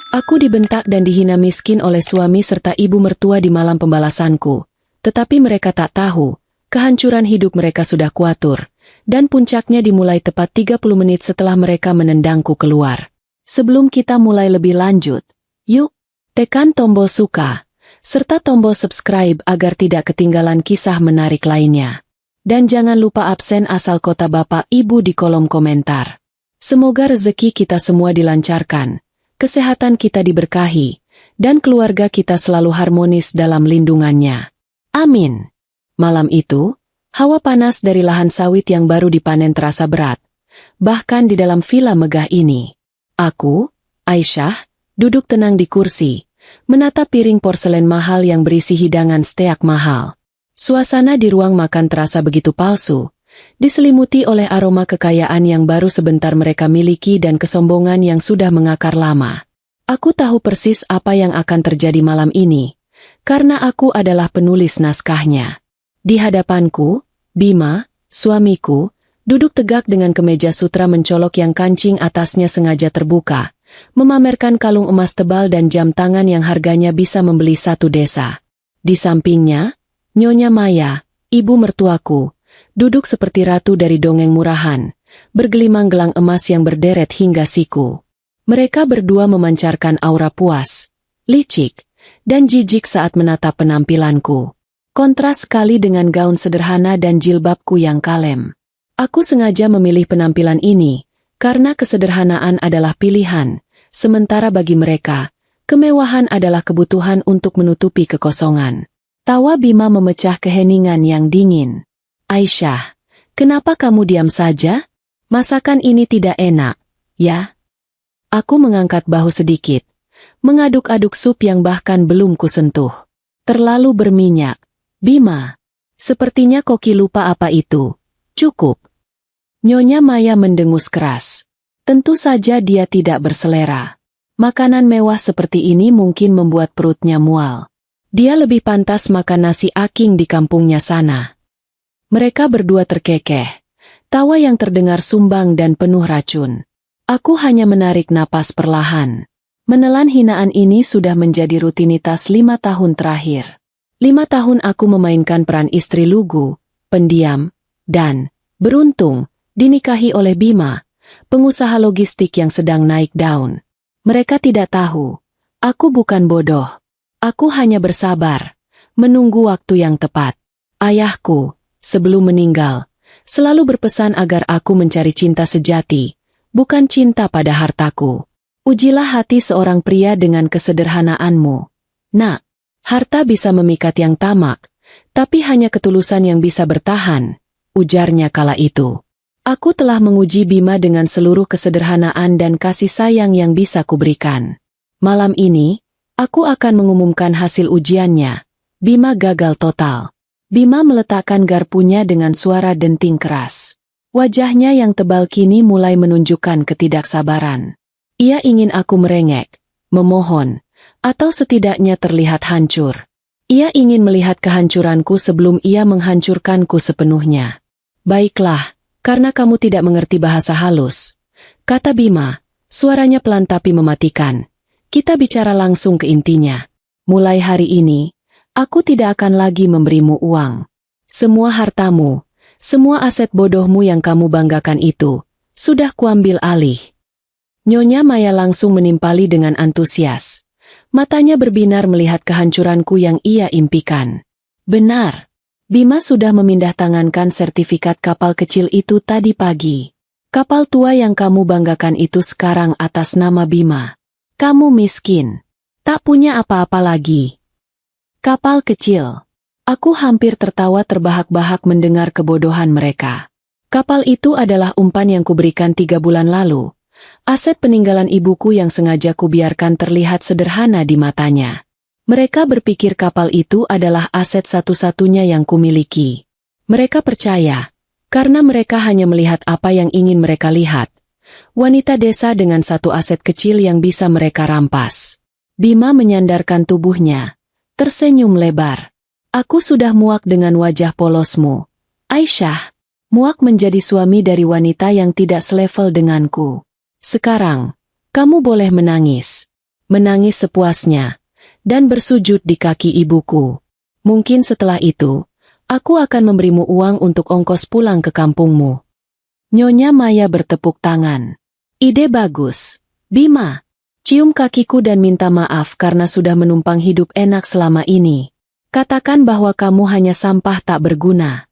Aku dibentak dan dihina miskin oleh suami serta ibu mertua di malam pembalasanku. Tetapi mereka tak tahu, kehancuran hidup mereka sudah kuatur, dan puncaknya dimulai tepat 30 menit setelah mereka menendangku keluar. Sebelum kita mulai lebih lanjut, yuk, tekan tombol suka, serta tombol subscribe agar tidak ketinggalan kisah menarik lainnya. Dan jangan lupa absen asal kota Bapak Ibu di kolom komentar. Semoga rezeki kita semua dilancarkan, kesehatan kita diberkahi, dan keluarga kita selalu harmonis dalam lindungannya. Amin. Malam itu, hawa panas dari lahan sawit yang baru dipanen terasa berat. Bahkan di dalam villa megah ini, aku, Aisyah, duduk tenang di kursi, menatap piring porselen mahal yang berisi hidangan steak mahal. Suasana di ruang makan terasa begitu palsu, diselimuti oleh aroma kekayaan yang baru sebentar mereka miliki dan kesombongan yang sudah mengakar lama. Aku tahu persis apa yang akan terjadi malam ini, karena aku adalah penulis naskahnya. Di hadapanku, Bima, suamiku, duduk tegak dengan kemeja sutra mencolok yang kancing atasnya sengaja terbuka, memamerkan kalung emas tebal dan jam tangan yang harganya bisa membeli satu desa. Di sampingnya, Nyonya Maya, ibu mertuaku, duduk seperti ratu dari dongeng murahan, bergelimang gelang emas yang berderet hingga siku. Mereka berdua memancarkan aura puas, licik, dan jijik saat menatap penampilanku. Kontras sekali dengan gaun sederhana dan jilbabku yang kalem. Aku sengaja memilih penampilan ini, karena kesederhanaan adalah pilihan, sementara bagi mereka, kemewahan adalah kebutuhan untuk menutupi kekosongan. Tawa Bima memecah keheningan yang dingin. Aisyah, kenapa kamu diam saja? Masakan ini tidak enak, ya? Aku mengangkat bahu sedikit, mengaduk-aduk sup yang bahkan belum kusentuh. Terlalu berminyak. Bima, sepertinya Koki lupa apa itu. Cukup. Nyonya Maya mendengus keras. Tentu saja dia tidak berselera. Makanan mewah seperti ini mungkin membuat perutnya mual. Dia lebih pantas makan nasi aking di kampungnya sana. Mereka berdua terkekeh. Tawa yang terdengar sumbang dan penuh racun. Aku hanya menarik napas perlahan. Menelan hinaan ini sudah menjadi rutinitas 5 tahun terakhir. 5 tahun aku memainkan peran istri lugu, pendiam, dan, beruntung, dinikahi oleh Bima, pengusaha logistik yang sedang naik daun. Mereka tidak tahu. Aku bukan bodoh. Aku hanya bersabar, menunggu waktu yang tepat. Ayahku, sebelum meninggal, selalu berpesan agar aku mencari cinta sejati, bukan cinta pada hartaku. Ujilah hati seorang pria dengan kesederhanaanmu. Nak, harta bisa memikat yang tamak, tapi hanya ketulusan yang bisa bertahan, ujarnya kala itu. Aku telah menguji Bima dengan seluruh kesederhanaan dan kasih sayang yang bisa kuberikan. Malam ini, aku akan mengumumkan hasil ujiannya. Bima gagal total. Bima meletakkan garpunya dengan suara denting keras. Wajahnya yang tebal kini mulai menunjukkan ketidaksabaran. Ia ingin aku merengek, memohon, atau setidaknya terlihat hancur. Ia ingin melihat kehancuranku sebelum ia menghancurkanku sepenuhnya. Baiklah, karena kamu tidak mengerti bahasa halus, kata Bima, suaranya pelan tapi mematikan. Kita bicara langsung ke intinya. Mulai hari ini, aku tidak akan lagi memberimu uang. Semua hartamu, semua aset bodohmu yang kamu banggakan itu, sudah kuambil alih. Nyonya Maya langsung menimpali dengan antusias. Matanya berbinar melihat kehancuranku yang ia impikan. Benar, Bima sudah memindahtangankan sertifikat kapal kecil itu tadi pagi. Kapal tua yang kamu banggakan itu sekarang atas nama Bima. Kamu miskin. Tak punya apa-apa lagi. Kapal kecil. Aku hampir tertawa terbahak-bahak mendengar kebodohan mereka. Kapal itu adalah umpan yang kuberikan 3 bulan lalu. Aset peninggalan ibuku yang sengaja kubiarkan terlihat sederhana di matanya. Mereka berpikir kapal itu adalah aset satu-satunya yang kumiliki. Mereka percaya, karena mereka hanya melihat apa yang ingin mereka lihat. Wanita desa dengan satu aset kecil yang bisa mereka rampas. Bima menyandarkan tubuhnya, tersenyum lebar. Aku sudah muak dengan wajah polosmu. Aisyah, muak menjadi suami dari wanita yang tidak selevel denganku. Sekarang, kamu boleh menangis. menangis sepuasnya, dan bersujud di kaki ibuku. Mungkin setelah itu, aku akan memberimu uang untuk ongkos pulang ke kampungmu. Nyonya Maya bertepuk tangan. Ide bagus, Bima. Cium kakiku dan minta maaf karena sudah menumpang hidup enak selama ini. Katakan bahwa kamu hanya sampah tak berguna.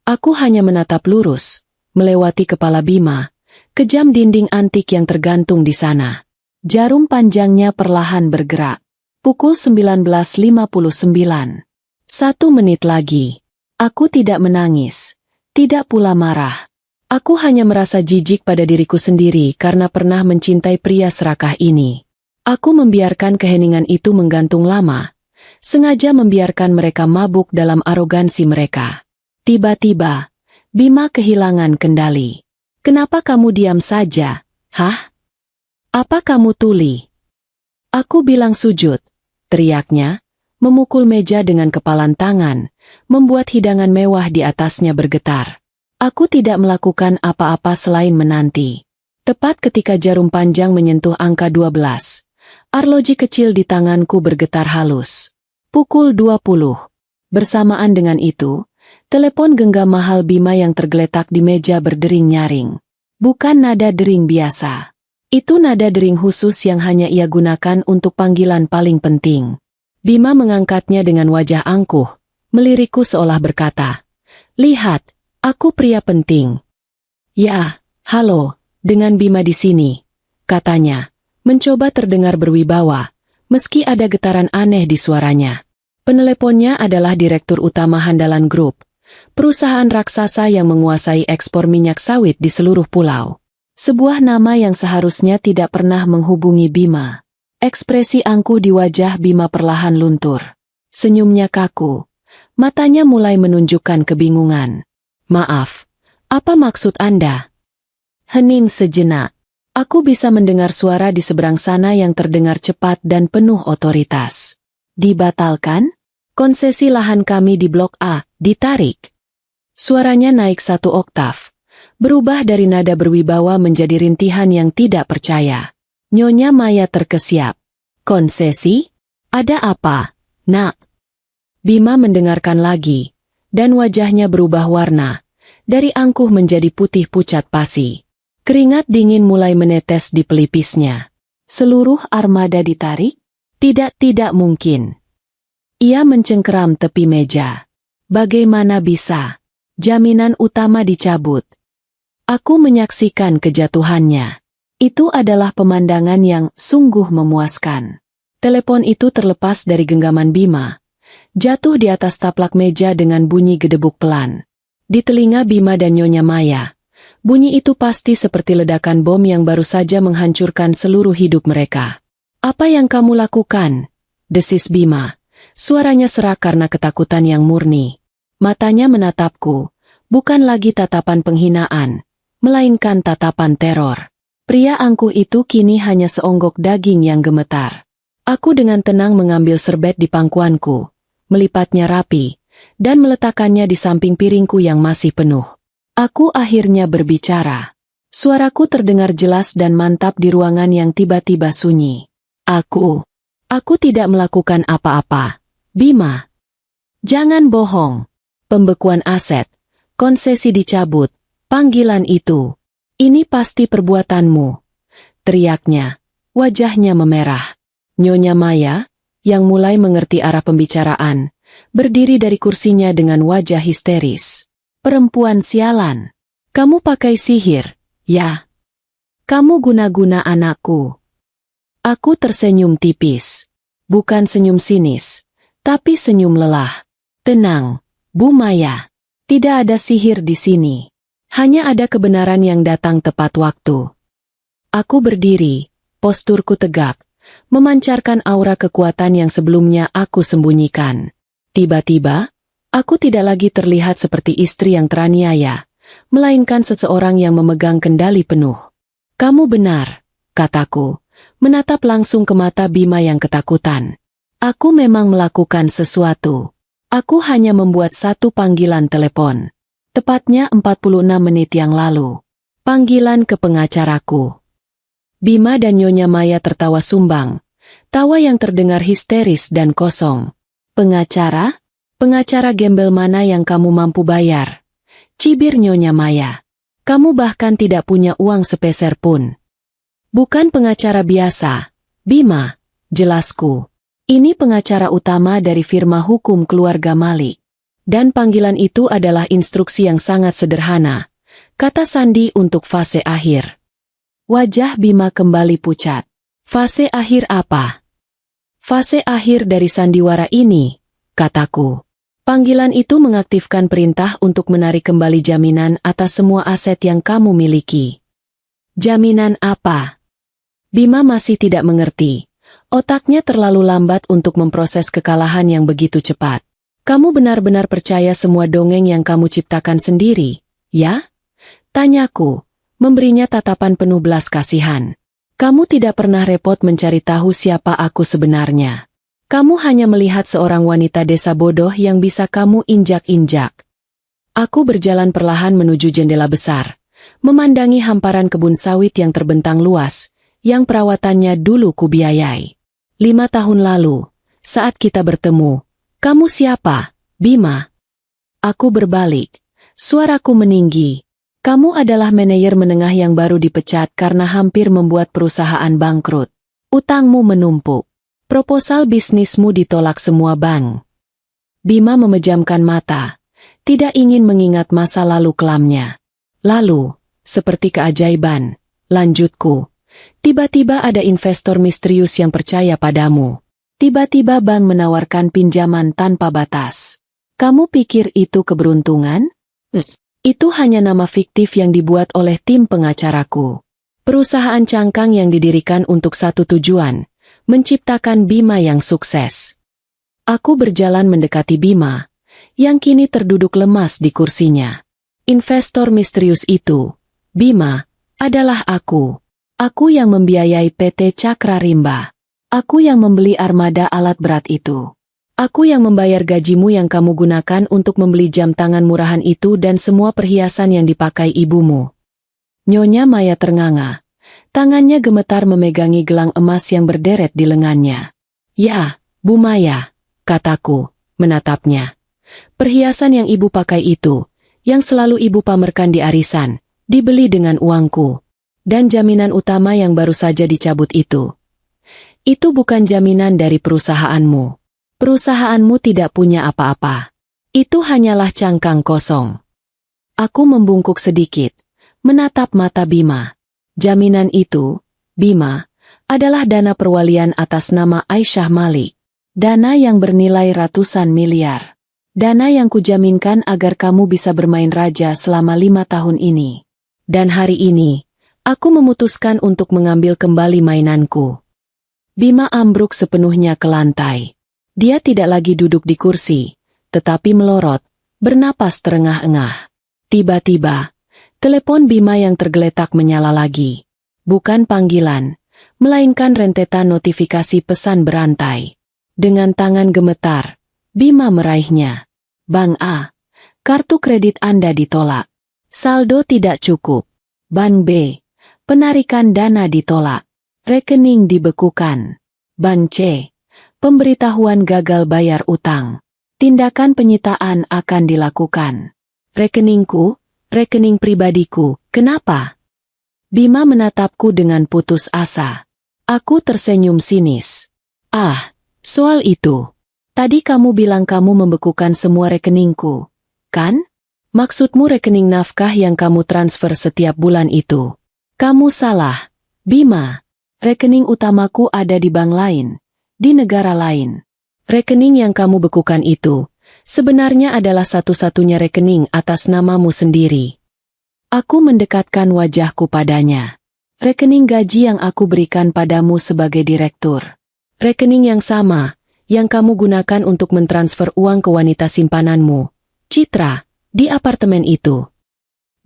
Aku hanya menatap lurus, melewati kepala Bima, kejam dinding antik yang tergantung di sana. Jarum panjangnya perlahan bergerak. Pukul 19.59. 1 menit lagi. Aku tidak menangis, tidak pula marah. Aku hanya merasa jijik pada diriku sendiri karena pernah mencintai pria serakah ini. Aku membiarkan keheningan itu menggantung lama, sengaja membiarkan mereka mabuk dalam arogansi mereka. Tiba-tiba, Bima kehilangan kendali. Kenapa kamu diam saja? Hah? Apa kamu tuli? Aku bilang sujud, teriaknya, memukul meja dengan kepalan tangan, membuat hidangan mewah di atasnya bergetar. Aku tidak melakukan apa-apa selain menanti. Tepat ketika jarum panjang menyentuh angka 12, arloji kecil di tanganku bergetar halus. Pukul 20. Bersamaan dengan itu, telepon genggam mahal Bima yang tergeletak di meja berdering nyaring. Bukan nada dering biasa. Itu nada dering khusus yang hanya ia gunakan untuk panggilan paling penting. Bima mengangkatnya dengan wajah angkuh, melirikku seolah berkata, "Lihat, aku pria penting." "Ya, halo, dengan Bima di sini," katanya, mencoba terdengar berwibawa, meski ada getaran aneh di suaranya. Peneleponnya adalah Direktur Utama Handalan Group, perusahaan raksasa yang menguasai ekspor minyak sawit di seluruh pulau. Sebuah nama yang seharusnya tidak pernah menghubungi Bima. Ekspresi angkuh di wajah Bima perlahan luntur. Senyumnya kaku. Matanya mulai menunjukkan kebingungan. "Maaf, apa maksud Anda?" Hening sejenak. Aku bisa mendengar suara di seberang sana yang terdengar cepat dan penuh otoritas. "Dibatalkan? Konsesi lahan kami di Blok A, ditarik." Suaranya naik 1 oktav. Berubah dari nada berwibawa menjadi rintihan yang tidak percaya. Nyonya Maya terkesiap. "Konsesi? Ada apa, Nak?" Bima mendengarkan lagi, dan wajahnya berubah warna, dari angkuh menjadi putih pucat pasi. Keringat dingin mulai menetes di pelipisnya. "Seluruh armada ditarik? Tidak mungkin." Ia mencengkeram tepi meja. "Bagaimana bisa? Jaminan utama dicabut." Aku menyaksikan kejatuhannya. Itu adalah pemandangan yang sungguh memuaskan. Telepon itu terlepas dari genggaman Bima, jatuh di atas taplak meja dengan bunyi gedebuk pelan. Di telinga Bima dan Nyonya Maya, bunyi itu pasti seperti ledakan bom yang baru saja menghancurkan seluruh hidup mereka. "Apa yang kamu lakukan?" desis Bima. Suaranya serak karena ketakutan yang murni. Matanya menatapku, bukan lagi tatapan penghinaan, melainkan tatapan teror. Pria angkuh itu kini hanya seonggok daging yang gemetar. Aku dengan tenang mengambil serbet di pangkuanku, melipatnya rapi, dan meletakkannya di samping piringku yang masih penuh. Aku akhirnya berbicara. Suaraku terdengar jelas dan mantap di ruangan yang tiba-tiba sunyi. Aku tidak melakukan apa-apa, Bima. Jangan bohong. Pembekuan aset, konsesi dicabut, panggilan itu. "Ini pasti perbuatanmu," teriaknya. Wajahnya memerah. Nyonya Maya, yang mulai mengerti arah pembicaraan, berdiri dari kursinya dengan wajah histeris. "Perempuan sialan. Kamu pakai sihir, ya? Kamu guna-guna anakku." Aku tersenyum tipis. Bukan senyum sinis, tapi senyum lelah. "Tenang, Bu Maya. Tidak ada sihir di sini. Hanya ada kebenaran yang datang tepat waktu." Aku berdiri, posturku tegak, memancarkan aura kekuatan yang sebelumnya aku sembunyikan. Tiba-tiba, aku tidak lagi terlihat seperti istri yang teraniaya, melainkan seseorang yang memegang kendali penuh. "Kamu benar," kataku, menatap langsung ke mata Bima yang ketakutan. "Aku memang melakukan sesuatu. Aku hanya membuat 1 panggilan telepon. Tepatnya 46 menit yang lalu. Panggilan ke pengacaraku." Bima dan Nyonya Maya tertawa sumbang, Tawa yang terdengar histeris dan kosong. Pengacara? Pengacara gembel mana yang kamu mampu bayar? Cibir Nyonya Maya. Kamu bahkan tidak punya uang sepeser pun. Bukan pengacara biasa, Bima, jelasku. Ini pengacara utama dari firma hukum keluarga Malik. Dan panggilan itu adalah instruksi yang sangat sederhana, kata Sandi untuk fase akhir. Wajah Bima kembali pucat. Fase akhir apa? Fase akhir dari sandiwara ini, kataku. Panggilan itu mengaktifkan perintah untuk menarik kembali jaminan atas semua aset yang kamu miliki. Jaminan apa? Bima masih tidak mengerti. Otaknya terlalu lambat untuk memproses kekalahan yang begitu cepat. Kamu benar-benar percaya semua dongeng yang kamu ciptakan sendiri, ya? Tanyaku, memberinya tatapan penuh belas kasihan. Kamu tidak pernah repot mencari tahu siapa aku sebenarnya. Kamu hanya melihat seorang wanita desa bodoh yang bisa kamu injak-injak. Aku berjalan perlahan menuju jendela besar, memandangi hamparan kebun sawit yang terbentang luas, yang perawatannya dulu kubiayai. 5 tahun lalu, saat kita bertemu, kamu siapa, Bima? Aku berbalik, suaraku meninggi. Kamu adalah manajer menengah yang baru dipecat karena hampir membuat perusahaan bangkrut. Utangmu menumpuk. Proposal bisnismu ditolak semua bank. Bima memejamkan mata, tidak ingin mengingat masa lalu kelamnya. Lalu, seperti keajaiban, lanjutku. Tiba-tiba ada investor misterius yang percaya padamu. Tiba-tiba bank menawarkan pinjaman tanpa batas. Kamu pikir itu keberuntungan? Itu hanya nama fiktif yang dibuat oleh tim pengacaraku. Perusahaan cangkang yang didirikan untuk satu tujuan, menciptakan Bima yang sukses. Aku berjalan mendekati Bima, yang kini terduduk lemas di kursinya. Investor misterius itu, Bima, adalah aku. Aku yang membiayai PT Cakra Rimba. Aku yang membeli armada alat berat itu. Aku yang membayar gajimu yang kamu gunakan untuk membeli jam tangan murahan itu dan semua perhiasan yang dipakai ibumu. Nyonya Maya ternganga. Tangannya gemetar memegangi gelang emas yang berderet di lengannya. Ya, Bu Maya, kataku, menatapnya. Perhiasan yang ibu pakai itu, yang selalu ibu pamerkan di arisan, dibeli dengan uangku. Dan jaminan utama yang baru saja dicabut itu. Itu bukan jaminan dari perusahaanmu. Perusahaanmu tidak punya apa-apa. Itu hanyalah cangkang kosong. Aku membungkuk sedikit, menatap mata Bima. Jaminan itu, Bima, adalah dana perwalian atas nama Aisyah Malik. Dana yang bernilai ratusan miliar. Dana yang kujaminkan agar kamu bisa bermain raja selama 5 tahun ini. Dan hari ini, aku memutuskan untuk mengambil kembali mainanku. Bima ambruk sepenuhnya ke lantai. Dia tidak lagi duduk di kursi, tetapi melorot, bernapas terengah-engah. Tiba-tiba, telepon Bima yang tergeletak menyala lagi. Bukan panggilan, melainkan rentetan notifikasi pesan berantai. Dengan tangan gemetar, Bima meraihnya. Bang A, kartu kredit Anda ditolak. Saldo tidak cukup. Bank B, penarikan dana ditolak. Rekening dibekukan. Bank C, pemberitahuan gagal bayar utang. Tindakan penyitaan akan dilakukan. Rekeningku, rekening pribadiku, kenapa? Bima menatapku dengan putus asa. Aku tersenyum sinis. Ah, soal itu. Tadi kamu bilang kamu membekukan semua rekeningku, kan? Maksudmu rekening nafkah yang kamu transfer setiap bulan itu. Kamu salah, Bima. Rekening utamaku ada di bank lain. Di negara lain. Rekening yang kamu bekukan itu, sebenarnya adalah satu-satunya rekening atas namamu sendiri. Aku mendekatkan wajahku padanya. Rekening gaji yang aku berikan padamu sebagai direktur. Rekening yang sama, yang kamu gunakan untuk mentransfer uang ke wanita simpananmu, Citra, di apartemen itu.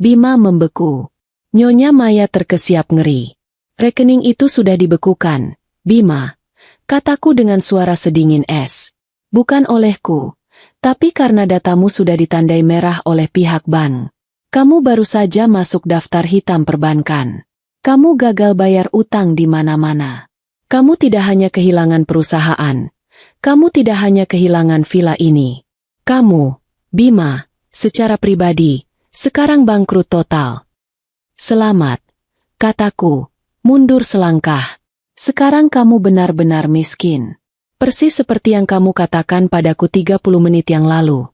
Bima membeku. Nyonya Maya terkesiap ngeri. Rekening itu sudah dibekukan, Bima. Kataku dengan suara sedingin es. Bukan olehku, tapi karena datamu sudah ditandai merah oleh pihak bank. Kamu baru saja masuk daftar hitam perbankan. Kamu gagal bayar utang di mana-mana. Kamu tidak hanya kehilangan perusahaan. Kamu tidak hanya kehilangan villa ini. Kamu, Bima, secara pribadi, sekarang bangkrut total. Selamat, kataku, mundur selangkah. Sekarang kamu benar-benar miskin. Persis seperti yang kamu katakan padaku 30 menit yang lalu.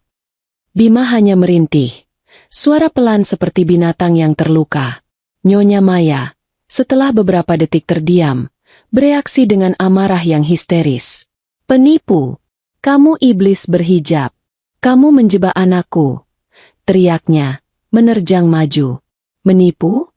Bima hanya merintih. Suara pelan seperti binatang yang terluka. Nyonya Maya, setelah beberapa detik terdiam, bereaksi dengan amarah yang histeris. Penipu! Kamu iblis berhijab. Kamu menjebak anakku. Teriaknya, menerjang maju. Menipu?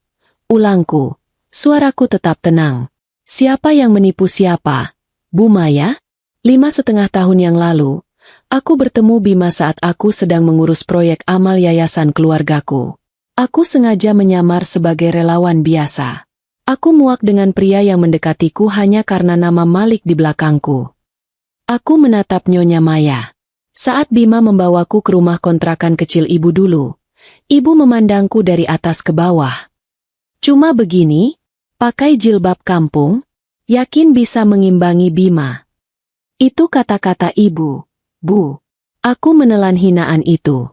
Ulangku. Suaraku tetap tenang. Siapa yang menipu siapa? Bu Maya? 5,5 tahun yang lalu, aku bertemu Bima saat aku sedang mengurus proyek amal yayasan keluargaku. Aku sengaja menyamar sebagai relawan biasa. Aku muak dengan pria yang mendekatiku hanya karena nama Malik di belakangku. Aku menatap Nyonya Maya. Saat Bima membawaku ke rumah kontrakan kecil ibu dulu, ibu memandangku dari atas ke bawah. Cuma begini, pakai jilbab kampung, yakin bisa mengimbangi Bima. Itu kata-kata ibu, Bu. Aku menelan hinaan itu.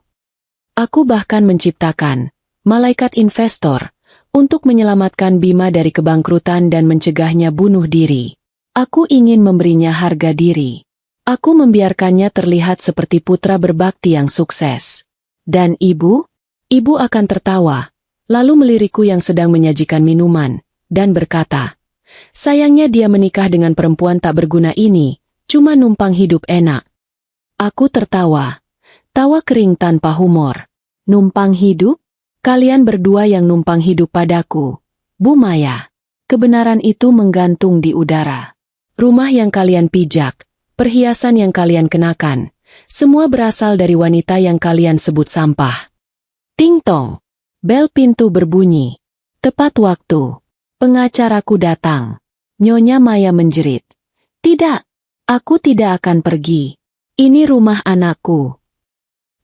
Aku bahkan menciptakan malaikat investor untuk menyelamatkan Bima dari kebangkrutan dan mencegahnya bunuh diri. Aku ingin memberinya harga diri. Aku membiarkannya terlihat seperti putra berbakti yang sukses. Dan ibu akan tertawa, lalu melirikku yang sedang menyajikan minuman, dan berkata, sayangnya dia menikah dengan perempuan tak berguna ini, cuma numpang hidup enak. Aku tertawa, tawa kering tanpa humor. Numpang hidup? Kalian berdua yang numpang hidup padaku, Bu Maya. Kebenaran itu menggantung di udara. Rumah yang kalian pijak, perhiasan yang kalian kenakan, semua berasal dari wanita yang kalian sebut sampah. Ting tong, bel pintu berbunyi. Tepat waktu, pengacaraku datang. Nyonya Maya menjerit. Tidak, aku tidak akan pergi. Ini rumah anakku.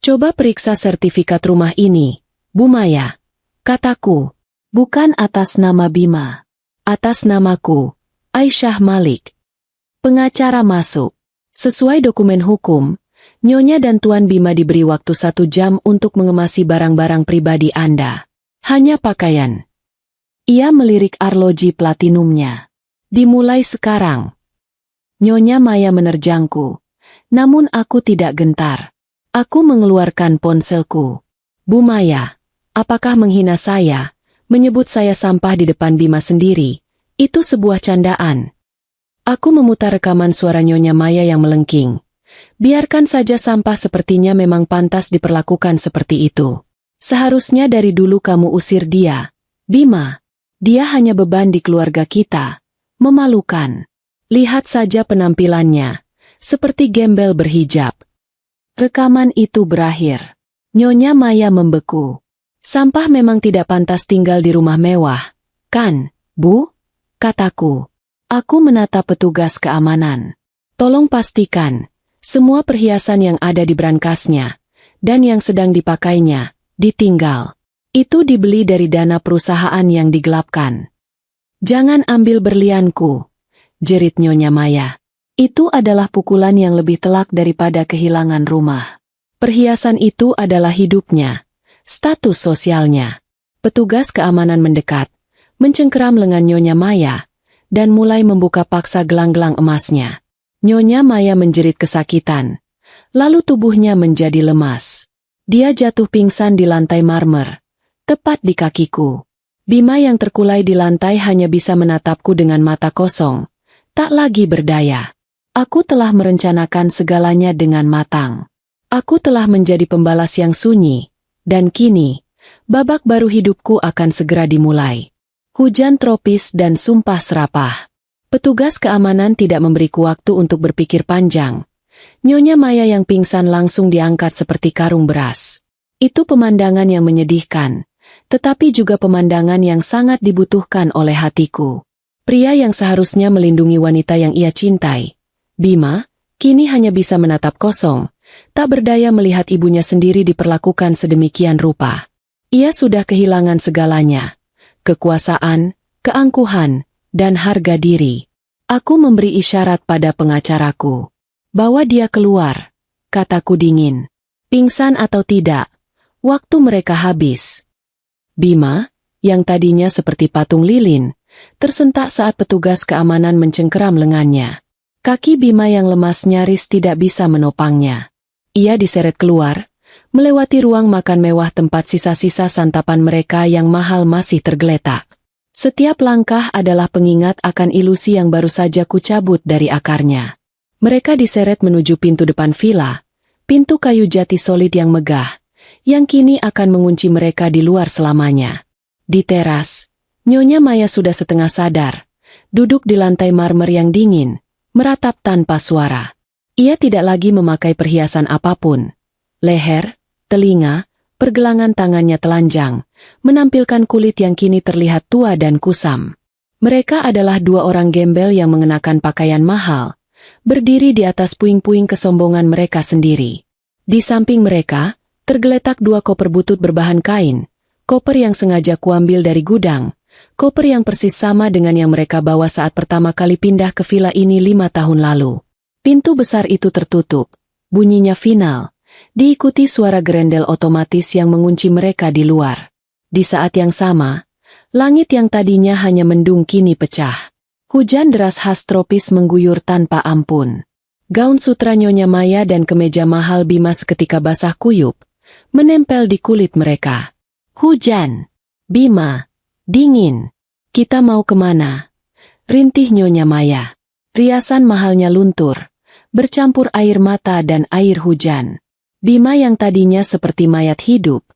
Coba periksa sertifikat rumah ini, Bu Maya. Kataku, bukan atas nama Bima. Atas namaku, Aisyah Malik. Pengacara masuk. Sesuai dokumen hukum, Nyonya dan Tuan Bima diberi waktu 1 jam untuk mengemasi barang-barang pribadi Anda. Hanya pakaian. Ia melirik arloji platinumnya. Dimulai sekarang. Nyonya Maya menerjangku. Namun aku tidak gentar. Aku mengeluarkan ponselku. Bu Maya, apakah menghina saya, menyebut saya sampah di depan Bima sendiri, itu sebuah candaan. Aku memutar rekaman suara Nyonya Maya yang melengking. Biarkan saja sampah sepertinya memang pantas diperlakukan seperti itu. Seharusnya dari dulu kamu usir dia. Bima, dia hanya beban di keluarga kita. Memalukan. Lihat saja penampilannya. Seperti gembel berhijab. Rekaman itu berakhir. Nyonya Maya membeku. Sampah memang tidak pantas tinggal di rumah mewah. Kan, Bu? Kataku. Aku menatap petugas keamanan. Tolong pastikan, semua perhiasan yang ada di brankasnya, dan yang sedang dipakainya, ditinggal. Itu dibeli dari dana perusahaan yang digelapkan. Jangan ambil berlianku, jerit Nyonya Maya. Itu adalah pukulan yang lebih telak daripada kehilangan rumah. Perhiasan itu adalah hidupnya, status sosialnya. Petugas keamanan mendekat, mencengkeram lengan Nyonya Maya, dan mulai membuka paksa gelang-gelang emasnya. Nyonya Maya menjerit kesakitan. Lalu tubuhnya menjadi lemas. Dia jatuh pingsan di lantai marmer, tepat di kakiku. Bima yang terkulai di lantai hanya bisa menatapku dengan mata kosong. Tak lagi berdaya. Aku telah merencanakan segalanya dengan matang. Aku telah menjadi pembalas yang sunyi. Dan kini, babak baru hidupku akan segera dimulai. Hujan tropis dan sumpah serapah. Petugas keamanan tidak memberiku waktu untuk berpikir panjang. Nyonya Maya yang pingsan langsung diangkat seperti karung beras. Itu pemandangan yang menyedihkan, tetapi juga pemandangan yang sangat dibutuhkan oleh hatiku. Pria yang seharusnya melindungi wanita yang ia cintai, Bima, kini hanya bisa menatap kosong, tak berdaya melihat ibunya sendiri diperlakukan sedemikian rupa. Ia sudah kehilangan segalanya. Kekuasaan, keangkuhan, dan harga diri. Aku memberi isyarat pada pengacaraku. Bawa dia keluar, kataku dingin. Pingsan atau tidak, waktu mereka habis. Bima, yang tadinya seperti patung lilin, tersentak saat petugas keamanan mencengkeram lengannya. Kaki Bima yang lemas nyaris tidak bisa menopangnya. Ia diseret keluar, melewati ruang makan mewah tempat sisa-sisa santapan mereka yang mahal masih tergeletak. Setiap langkah adalah pengingat akan ilusi yang baru saja kucabut dari akarnya. Mereka diseret menuju pintu depan villa, pintu kayu jati solid yang megah, yang kini akan mengunci mereka di luar selamanya. Di teras, Nyonya Maya sudah setengah sadar, duduk di lantai marmer yang dingin, meratap tanpa suara. Ia tidak lagi memakai perhiasan apapun. Leher, telinga, pergelangan tangannya telanjang, menampilkan kulit yang kini terlihat tua dan kusam. Mereka adalah dua orang gembel yang mengenakan pakaian mahal, berdiri di atas puing-puing kesombongan mereka sendiri. Di samping mereka, tergeletak dua koper butut berbahan kain, koper yang sengaja kuambil dari gudang, koper yang persis sama dengan yang mereka bawa saat pertama kali pindah ke villa ini 5 tahun lalu. Pintu besar itu tertutup, bunyinya final, diikuti suara gerendel otomatis yang mengunci mereka di luar. Di saat yang sama, langit yang tadinya hanya mendung kini pecah. Hujan deras khas tropis mengguyur tanpa ampun. Gaun sutra Nyonya Maya dan kemeja mahal Bima seketika basah kuyup, menempel di kulit mereka. Hujan. Bima. Dingin. Kita mau kemana? Rintih Nyonya Maya. Riasan mahalnya luntur, bercampur air mata dan air hujan. Bima yang tadinya seperti mayat hidup,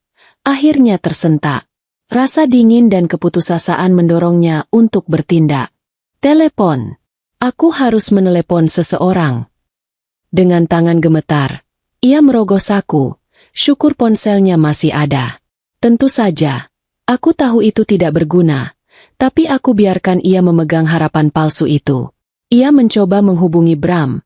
akhirnya tersentak. Rasa dingin dan keputusasaan mendorongnya untuk bertindak. Telepon. Aku harus menelepon seseorang. Dengan tangan gemetar, ia merogoh saku, syukur ponselnya masih ada. Tentu saja, aku tahu itu tidak berguna, tapi aku biarkan ia memegang harapan palsu itu. Ia mencoba menghubungi Bram,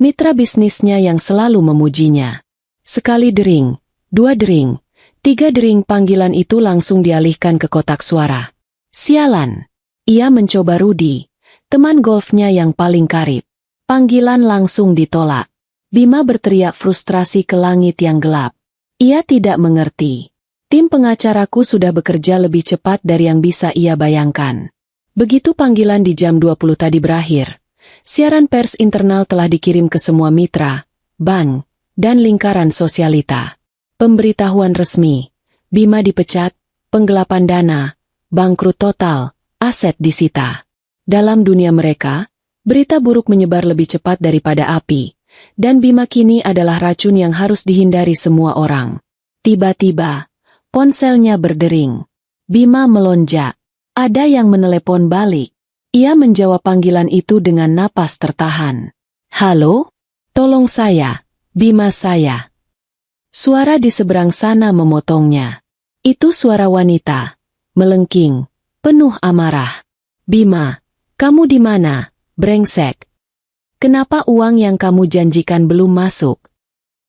mitra bisnisnya yang selalu memujinya. Sekali dering, 2 dering, 3 dering panggilan itu langsung dialihkan ke kotak suara. Sialan. Ia mencoba Rudi, teman golfnya yang paling karib. Panggilan langsung ditolak. Bima berteriak frustrasi ke langit yang gelap. Ia tidak mengerti. Tim pengacaraku sudah bekerja lebih cepat dari yang bisa ia bayangkan. Begitu panggilan di jam 20 tadi berakhir, siaran pers internal telah dikirim ke semua mitra, bank, dan lingkaran sosialita. Pemberitahuan resmi, Bima dipecat, penggelapan dana, bangkrut total, aset disita. Dalam dunia mereka, berita buruk menyebar lebih cepat daripada api, dan Bima kini adalah racun yang harus dihindari semua orang. Tiba-tiba, ponselnya berdering. Bima melonjak. Ada yang menelepon balik. Ia menjawab panggilan itu dengan napas tertahan. Halo? Tolong saya. Bima saya. Suara di seberang sana memotongnya. Itu suara wanita, melengking, penuh amarah. Bima, kamu di mana, brengsek? Kenapa uang yang kamu janjikan belum masuk?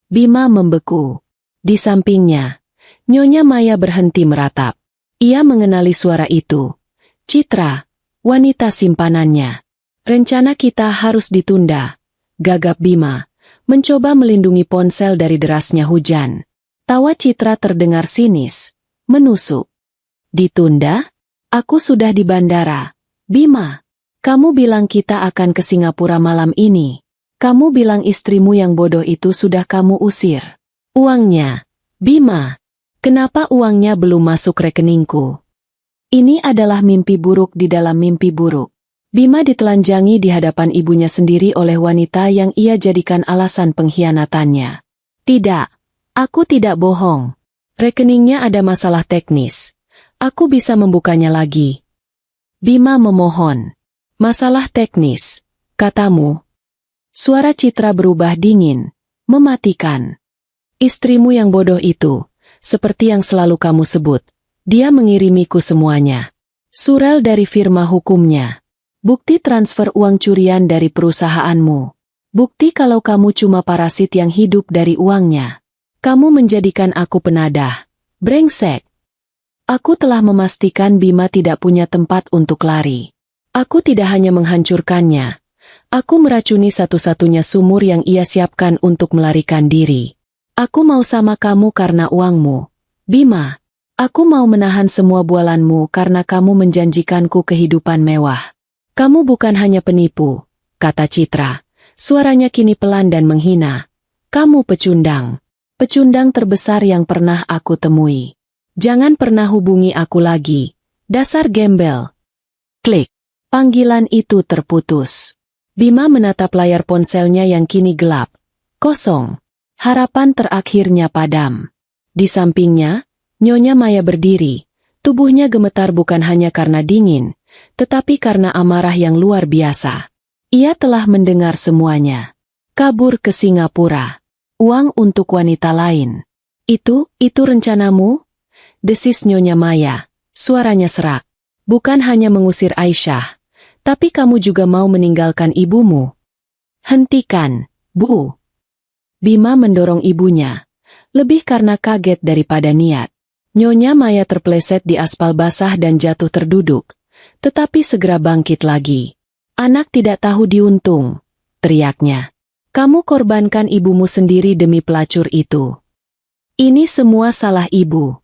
Bima membeku. Di sampingnya, Nyonya Maya berhenti meratap. Ia mengenali suara itu. Citra, wanita simpanannya. Rencana kita harus ditunda, gagap Bima, mencoba melindungi ponsel dari derasnya hujan. Tawa Citra terdengar sinis, menusuk. Ditunda? Aku sudah di bandara. Bima, kamu bilang kita akan ke Singapura malam ini. Kamu bilang istrimu yang bodoh itu sudah kamu usir. Uangnya. Bima, kenapa uangnya belum masuk rekeningku? Ini adalah mimpi buruk di dalam mimpi buruk. Bima ditelanjangi di hadapan ibunya sendiri oleh wanita yang ia jadikan alasan pengkhianatannya. Tidak, aku tidak bohong. Rekeningnya ada masalah teknis. Aku bisa membukanya lagi. Bima memohon. Masalah teknis, katamu. Suara Citra berubah dingin, mematikan. Istrimu yang bodoh itu, seperti yang selalu kamu sebut, dia mengirimiku semuanya. Surel dari firma hukumnya. Bukti transfer uang curian dari perusahaanmu. Bukti kalau kamu cuma parasit yang hidup dari uangnya. Kamu menjadikan aku penadah. Brengsek. Aku telah memastikan Bima tidak punya tempat untuk lari. Aku tidak hanya menghancurkannya. Aku meracuni satu-satunya sumur yang ia siapkan untuk melarikan diri. Aku mau sama kamu karena uangmu, Bima. Aku mau menahan semua bualanmu karena kamu menjanjikanku kehidupan mewah. Kamu bukan hanya penipu, kata Citra. Suaranya kini pelan dan menghina. Kamu pecundang. Pecundang terbesar yang pernah aku temui. Jangan pernah hubungi aku lagi. Dasar gembel. Klik. Panggilan itu terputus. Bima menatap layar ponselnya yang kini gelap. Kosong. Harapan terakhirnya padam. Di sampingnya, Nyonya Maya berdiri. Tubuhnya gemetar bukan hanya karena dingin, tetapi karena amarah yang luar biasa. Ia telah mendengar semuanya. Kabur ke Singapura. Uang untuk wanita lain. Itu rencanamu? Desis Nyonya Maya. Suaranya serak. Bukan hanya mengusir Aisyah, tapi kamu juga mau meninggalkan ibumu. Hentikan, Bu. Bima mendorong ibunya. Lebih karena kaget daripada niat. Nyonya Maya terpeleset di aspal basah dan jatuh terduduk. Tetapi segera bangkit lagi. Anak tidak tahu diuntung, teriaknya. Kamu korbankan ibumu sendiri demi pelacur itu. Ini semua salah ibu.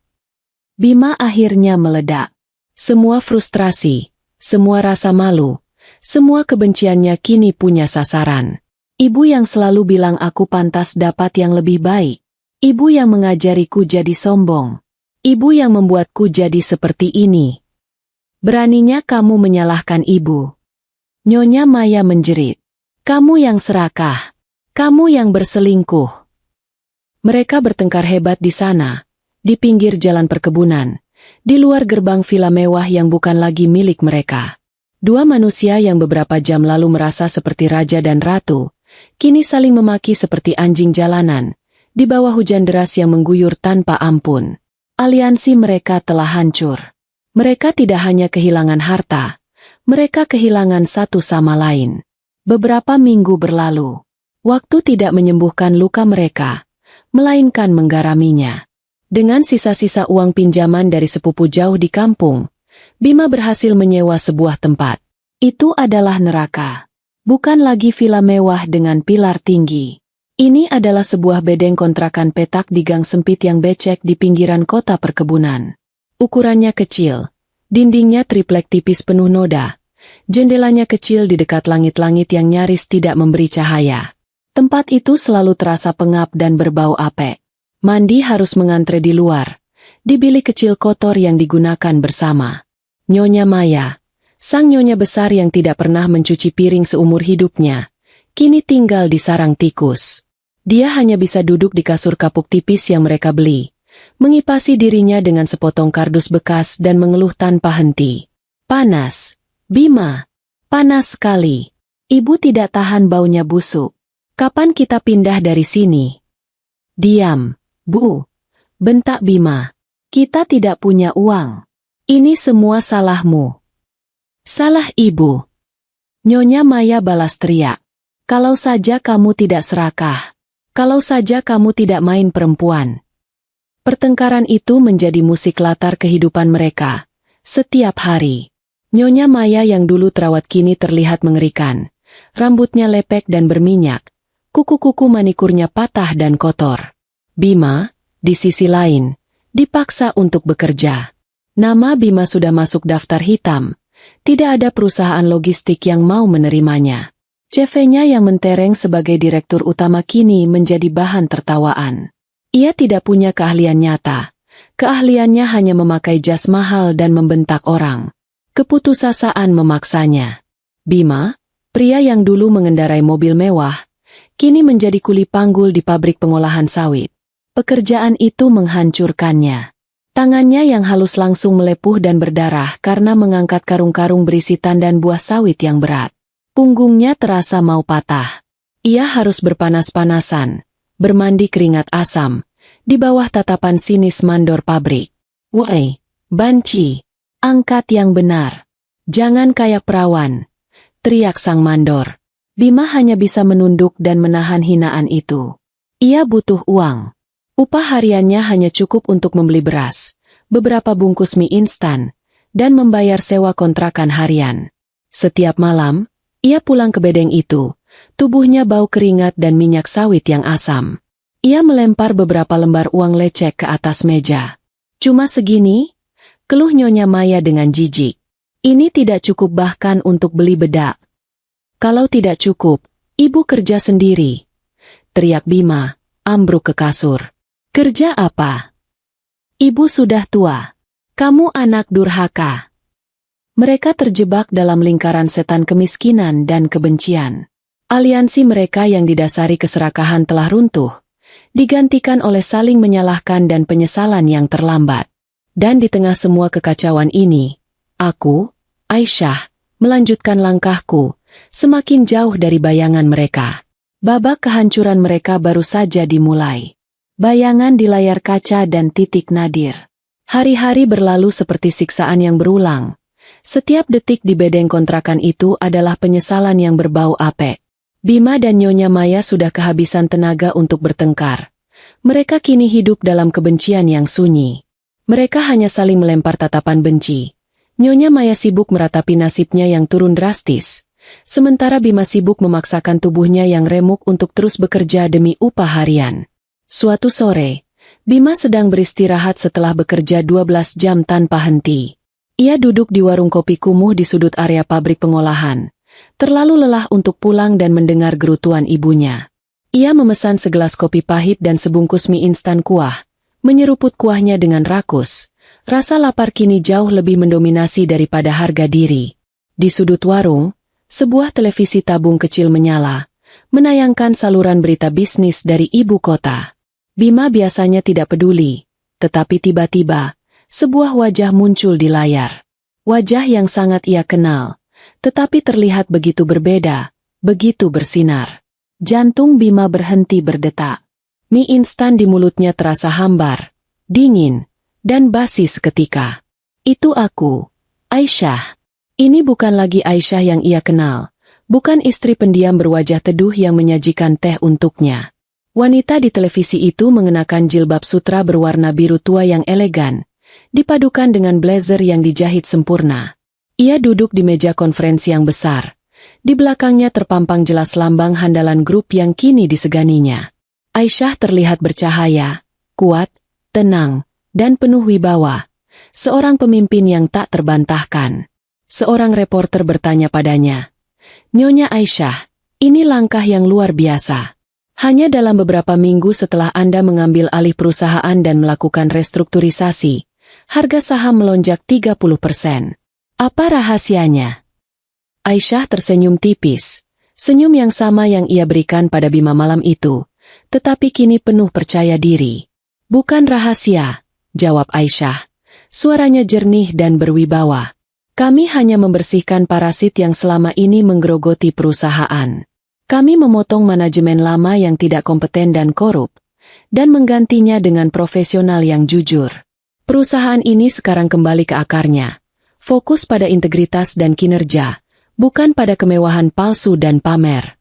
Bima akhirnya meledak. Semua frustrasi, semua rasa malu, semua kebenciannya kini punya sasaran. Ibu yang selalu bilang aku pantas dapat yang lebih baik. Ibu yang mengajariku jadi sombong. Ibu yang membuatku jadi seperti ini. Beraninya kamu menyalahkan ibu. Nyonya Maya menjerit. Kamu yang serakah. Kamu yang berselingkuh. Mereka bertengkar hebat di sana, di pinggir jalan perkebunan, di luar gerbang villa mewah yang bukan lagi milik mereka. Dua manusia yang beberapa jam lalu merasa seperti raja dan ratu, kini saling memaki seperti anjing jalanan, di bawah hujan deras yang mengguyur tanpa ampun. Aliansi mereka telah hancur. Mereka tidak hanya kehilangan harta, mereka kehilangan satu sama lain. Beberapa minggu berlalu. Waktu tidak menyembuhkan luka mereka, melainkan menggaraminya. Dengan sisa-sisa uang pinjaman dari sepupu jauh di kampung, Bima berhasil menyewa sebuah tempat. Itu adalah neraka. Bukan lagi villa mewah dengan pilar tinggi. Ini adalah sebuah bedeng kontrakan petak di gang sempit yang becek di pinggiran kota perkebunan. Ukurannya kecil, dindingnya triplek tipis penuh noda, jendelanya kecil di dekat langit-langit yang nyaris tidak memberi cahaya. Tempat itu selalu terasa pengap dan berbau apek. Mandi harus mengantre di luar, di bilik kecil kotor yang digunakan bersama. Nyonya Maya, sang nyonya besar yang tidak pernah mencuci piring seumur hidupnya, kini tinggal di sarang tikus. Dia hanya bisa duduk di kasur kapuk tipis yang mereka beli, mengipasi dirinya dengan sepotong kardus bekas dan mengeluh tanpa henti. Panas, Bima. Panas sekali. Ibu tidak tahan baunya busuk. Kapan kita pindah dari sini? Diam, Bu. Bentak Bima. Kita tidak punya uang. Ini semua salahmu. Salah ibu. Nyonya Maya balas teriak. Kalau saja kamu tidak serakah. Kalau saja kamu tidak main perempuan. Pertengkaran itu menjadi musik latar kehidupan mereka. Setiap hari. Nyonya Maya yang dulu terawat kini terlihat mengerikan. Rambutnya lepek dan berminyak. Kuku-kuku manikurnya patah dan kotor. Bima, di sisi lain, dipaksa untuk bekerja. Nama Bima sudah masuk daftar hitam. Tidak ada perusahaan logistik yang mau menerimanya. CV-nya yang mentereng sebagai direktur utama kini menjadi bahan tertawaan. Ia tidak punya keahlian nyata. Keahliannya hanya memakai jas mahal dan membentak orang. Keputusasaan memaksanya. Bima, pria yang dulu mengendarai mobil mewah, kini menjadi kuli panggul di pabrik pengolahan sawit. Pekerjaan itu menghancurkannya. Tangannya yang halus langsung melepuh dan berdarah karena mengangkat karung-karung berisi tandan buah sawit yang berat. Punggungnya terasa mau patah. Ia harus berpanas-panasan, bermandi keringat asam, di bawah tatapan sinis mandor pabrik. Woi, banci, angkat yang benar. Jangan kayak perawan, teriak sang mandor. Bima hanya bisa menunduk dan menahan hinaan itu. Ia butuh uang. Upah hariannya hanya cukup untuk membeli beras, beberapa bungkus mie instan, dan membayar sewa kontrakan harian. Setiap malam, ia pulang ke bedeng itu. Tubuhnya bau keringat dan minyak sawit yang asam. Ia melempar beberapa lembar uang lecek ke atas meja. "Cuma segini?" keluh Nyonya Maya dengan jijik. "Ini tidak cukup bahkan untuk beli bedak." "Kalau tidak cukup, ibu kerja sendiri," teriak Bima, ambruk ke kasur. "Kerja apa? Ibu sudah tua. Kamu anak durhaka." Mereka terjebak dalam lingkaran setan kemiskinan dan kebencian. Aliansi mereka yang didasari keserakahan telah runtuh, digantikan oleh saling menyalahkan dan penyesalan yang terlambat. Dan di tengah semua kekacauan ini, aku, Aisyah, melanjutkan langkahku, semakin jauh dari bayangan mereka. Babak kehancuran mereka baru saja dimulai. Bayangan di layar kaca dan titik nadir. Hari-hari berlalu seperti siksaan yang berulang. Setiap detik di bedeng kontrakan itu adalah penyesalan yang berbau apek. Bima dan Nyonya Maya sudah kehabisan tenaga untuk bertengkar. Mereka kini hidup dalam kebencian yang sunyi. Mereka hanya saling melempar tatapan benci. Nyonya Maya sibuk meratapi nasibnya yang turun drastis. Sementara Bima sibuk memaksakan tubuhnya yang remuk untuk terus bekerja demi upah harian. Suatu sore, Bima sedang beristirahat setelah bekerja 12 jam tanpa henti. Ia duduk di warung kopi kumuh di sudut area pabrik pengolahan. Terlalu lelah untuk pulang dan mendengar gerutuan ibunya. Ia memesan segelas kopi pahit dan sebungkus mie instan kuah, menyeruput kuahnya dengan rakus. Rasa lapar kini jauh lebih mendominasi daripada harga diri. Di sudut warung, sebuah televisi tabung kecil menyala, menayangkan saluran berita bisnis dari ibu kota. Bima biasanya tidak peduli, tetapi tiba-tiba, sebuah wajah muncul di layar. Wajah yang sangat ia kenal, tetapi terlihat begitu berbeda, begitu bersinar. Jantung Bima berhenti berdetak. Mie instan di mulutnya terasa hambar, dingin, dan basi seketika. "Itu aku, Aisyah." Ini bukan lagi Aisyah yang ia kenal, bukan istri pendiam berwajah teduh yang menyajikan teh untuknya. Wanita di televisi itu mengenakan jilbab sutra berwarna biru tua yang elegan, dipadukan dengan blazer yang dijahit sempurna. Ia duduk di meja konferensi yang besar. Di belakangnya terpampang jelas lambang handalan grup yang kini diseganinya. Aisyah terlihat bercahaya, kuat, tenang, dan penuh wibawa. Seorang pemimpin yang tak terbantahkan. Seorang reporter bertanya padanya, "Nyonya Aisyah, ini langkah yang luar biasa. Hanya dalam beberapa minggu setelah Anda mengambil alih perusahaan dan melakukan restrukturisasi, harga saham melonjak 30%. Apa rahasianya?" Aisyah tersenyum tipis, senyum yang sama yang ia berikan pada Bima malam itu, tetapi kini penuh percaya diri. "Bukan rahasia," jawab Aisyah. Suaranya jernih dan berwibawa. "Kami hanya membersihkan parasit yang selama ini menggerogoti perusahaan. Kami memotong manajemen lama yang tidak kompeten dan korup, dan menggantinya dengan profesional yang jujur. Perusahaan ini sekarang kembali ke akarnya, fokus pada integritas dan kinerja, bukan pada kemewahan palsu dan pamer."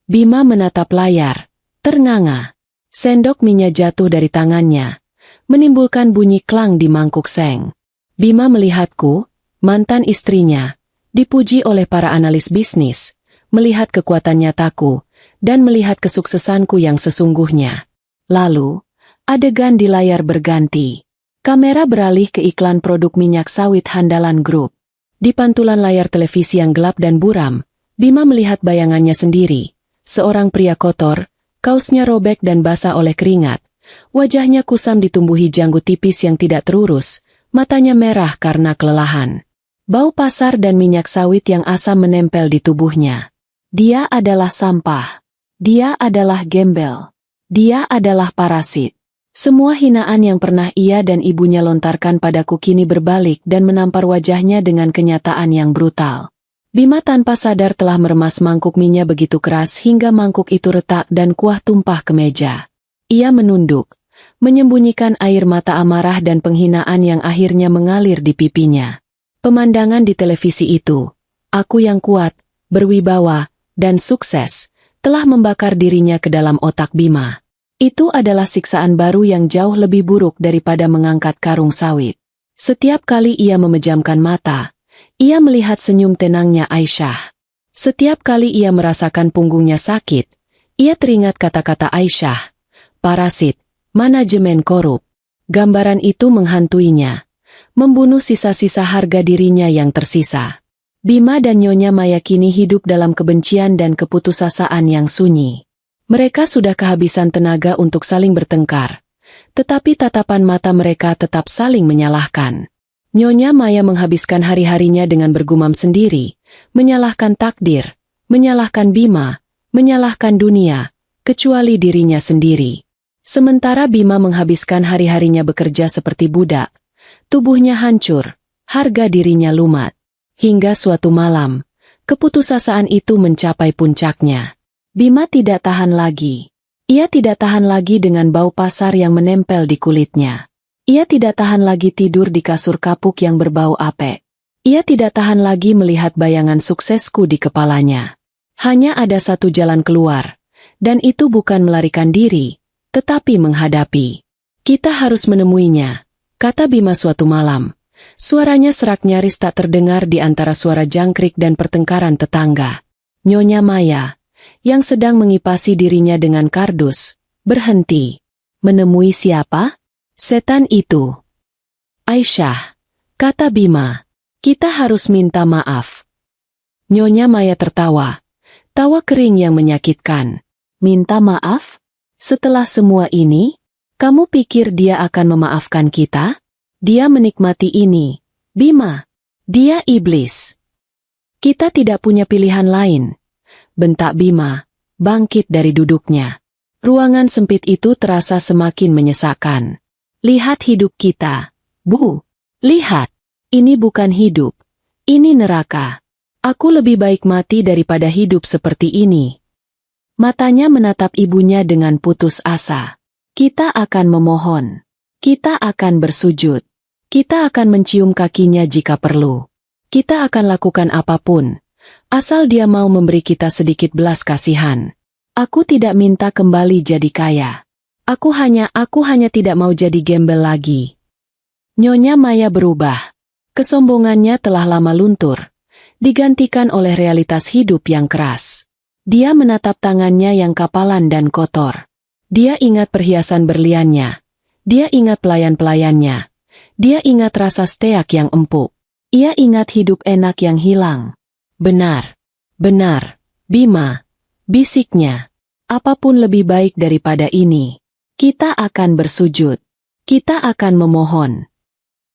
Bima menatap layar, ternganga. Sendok minyak jatuh dari tangannya, menimbulkan bunyi klang di mangkuk seng. Bima melihatku, mantan istrinya, dipuji oleh para analis bisnis, melihat kekuatan nyataku, dan melihat kesuksesanku yang sesungguhnya. Lalu, adegan di layar berganti. Kamera beralih ke iklan produk minyak sawit handalan grup. Di pantulan layar televisi yang gelap dan buram, Bima melihat bayangannya sendiri. Seorang pria kotor, kaosnya robek dan basah oleh keringat. Wajahnya kusam ditumbuhi janggut tipis yang tidak terurus, matanya merah karena kelelahan. Bau pasar dan minyak sawit yang asam menempel di tubuhnya. Dia adalah sampah. Dia adalah gembel. Dia adalah parasit. Semua hinaan yang pernah ia dan ibunya lontarkan padaku kini berbalik dan menampar wajahnya dengan kenyataan yang brutal. Bima tanpa sadar telah meremas mangkuk minyak begitu keras hingga mangkuk itu retak dan kuah tumpah ke meja. Ia menunduk, menyembunyikan air mata amarah dan penghinaan yang akhirnya mengalir di pipinya. Pemandangan di televisi itu, aku yang kuat, berwibawa, dan sukses, telah membakar dirinya ke dalam otak Bima. Itu adalah siksaan baru yang jauh lebih buruk daripada mengangkat karung sawit. Setiap kali ia memejamkan mata, Ia melihat senyum tenangnya Aisyah. Setiap kali ia merasakan punggungnya sakit, ia teringat kata-kata Aisyah. Parasit, manajemen korup. Gambaran itu menghantuinya, membunuh sisa-sisa harga dirinya yang tersisa. Bima dan Nyonya Maya kini hidup dalam kebencian dan keputusasaan yang sunyi. Mereka sudah kehabisan tenaga untuk saling bertengkar, tetapi tatapan mata mereka tetap saling menyalahkan. Nyonya Maya menghabiskan hari-harinya dengan bergumam sendiri, menyalahkan takdir, menyalahkan Bima, menyalahkan dunia, kecuali dirinya sendiri. Sementara Bima menghabiskan hari-harinya bekerja seperti budak, tubuhnya hancur, harga dirinya lumat. Hingga suatu malam, keputusasaan itu mencapai puncaknya. Bima tidak tahan lagi. Ia tidak tahan lagi dengan bau pasar yang menempel di kulitnya. Ia tidak tahan lagi tidur di kasur kapuk yang berbau apek. Ia tidak tahan lagi melihat bayangan suksesku di kepalanya. Hanya ada satu jalan keluar, dan itu bukan melarikan diri, tetapi menghadapi. Kita harus menemuinya, kata Bima suatu malam. Suaranya serak nyaris tak terdengar di antara suara jangkrik dan pertengkaran tetangga. Nyonya Maya, yang sedang mengipasi dirinya dengan kardus, berhenti. Menemui siapa? Setan itu. Aisyah, kata Bima, kita harus minta maaf. Nyonya Maya tertawa, tawa kering yang menyakitkan. Minta maaf? Setelah semua ini, kamu pikir dia akan memaafkan kita? Dia menikmati ini, Bima. Dia iblis. Kita tidak punya pilihan lain, bentak Bima, bangkit dari duduknya. Ruangan sempit itu terasa semakin menyesakkan. Lihat hidup kita, Bu. Lihat. Ini bukan hidup. Ini neraka. Aku lebih baik mati daripada hidup seperti ini. Matanya menatap ibunya dengan putus asa. Kita akan memohon. Kita akan bersujud. Kita akan mencium kakinya jika perlu. Kita akan lakukan apapun, asal dia mau memberi kita sedikit belas kasihan. Aku tidak minta kembali jadi kaya. Aku hanya tidak mau jadi gembel lagi. Nyonya Maya berubah. Kesombongannya telah lama luntur, digantikan oleh realitas hidup yang keras. Dia menatap tangannya yang kapalan dan kotor. Dia ingat perhiasan berliannya. Dia ingat pelayan-pelayannya. Dia ingat rasa steak yang empuk. Ia ingat hidup enak yang hilang. Benar, Bima, bisiknya. Apapun lebih baik daripada ini. Kita akan bersujud. Kita akan memohon.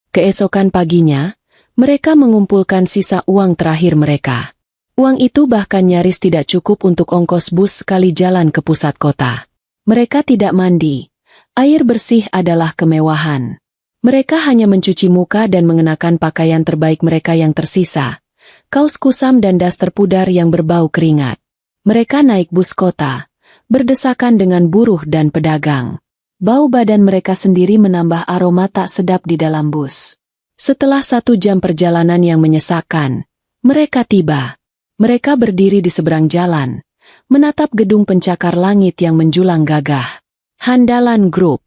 Keesokan paginya, mereka mengumpulkan sisa uang terakhir mereka. Uang itu bahkan nyaris tidak cukup untuk ongkos bus sekali jalan ke pusat kota. Mereka tidak mandi. Air bersih adalah kemewahan. Mereka hanya mencuci muka dan mengenakan pakaian terbaik mereka yang tersisa. Kaos kusam dan daster pudar yang berbau keringat. Mereka naik bus kota, berdesakan dengan buruh dan pedagang. Bau badan mereka sendiri menambah aroma tak sedap di dalam bus. Setelah 1 jam perjalanan yang menyesakkan, mereka tiba. Mereka berdiri di seberang jalan, menatap gedung pencakar langit yang menjulang gagah. Handalan Group.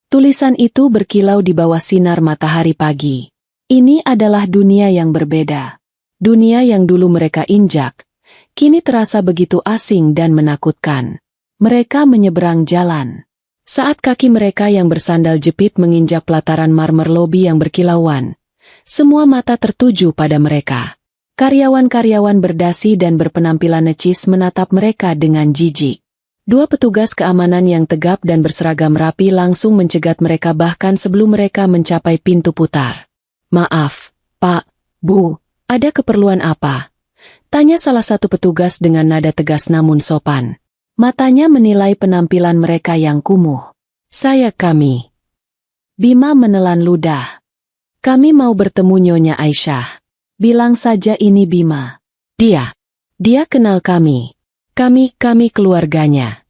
Tulisan itu berkilau di bawah sinar matahari pagi. Ini adalah dunia yang berbeda. Dunia yang dulu mereka injak, kini terasa begitu asing dan menakutkan. Mereka menyeberang jalan. Saat kaki mereka yang bersandal jepit menginjak pelataran marmer lobi yang berkilauan, semua mata tertuju pada mereka. Karyawan-karyawan berdasi dan berpenampilan necis menatap mereka dengan jijik. 2 petugas keamanan yang tegap dan berseragam rapi langsung mencegat mereka bahkan sebelum mereka mencapai pintu putar. Maaf, Pak, Bu, ada keperluan apa? Tanya salah satu petugas dengan nada tegas namun sopan. Matanya menilai penampilan mereka yang kumuh. Kami. Bima menelan ludah. Kami mau bertemu Nyonya Aisyah. Bilang saja ini Bima. Dia kenal kami. Kami keluarganya.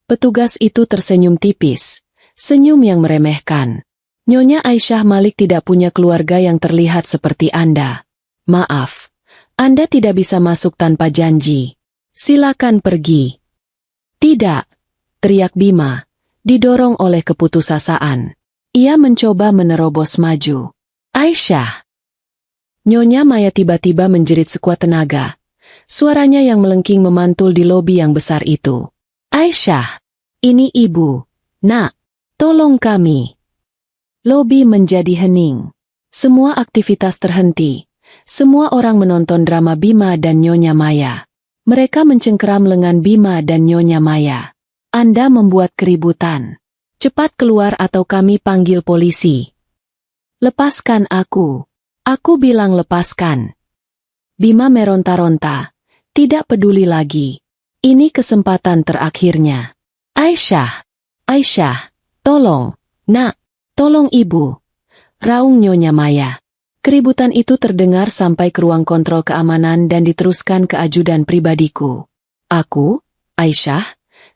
Petugas itu tersenyum tipis. Senyum yang meremehkan. Nyonya Aisyah Malik tidak punya keluarga yang terlihat seperti Anda. Maaf. Anda tidak bisa masuk tanpa janji. Silakan pergi. Tidak, teriak Bima, didorong oleh keputusasaan. Ia mencoba menerobos maju. Aisyah. Nyonya Maya tiba-tiba menjerit sekuat tenaga. Suaranya yang melengking memantul di lobi yang besar itu. Aisyah, ini ibu. Nak, tolong kami. Lobi menjadi hening. Semua aktivitas terhenti. Semua orang menonton drama Bima dan Nyonya Maya. Mereka mencengkeram lengan Bima dan Nyonya Maya. Anda membuat keributan. Cepat keluar atau kami panggil polisi. Lepaskan aku. Aku bilang lepaskan. Bima meronta-ronta. Tidak peduli lagi. Ini kesempatan terakhirnya. Aisyah. Aisyah. Tolong. Nak. Tolong ibu. Raung Nyonya Maya. Keributan itu terdengar sampai ke ruang kontrol keamanan dan diteruskan ke ajudan pribadiku. Aku, Aisyah,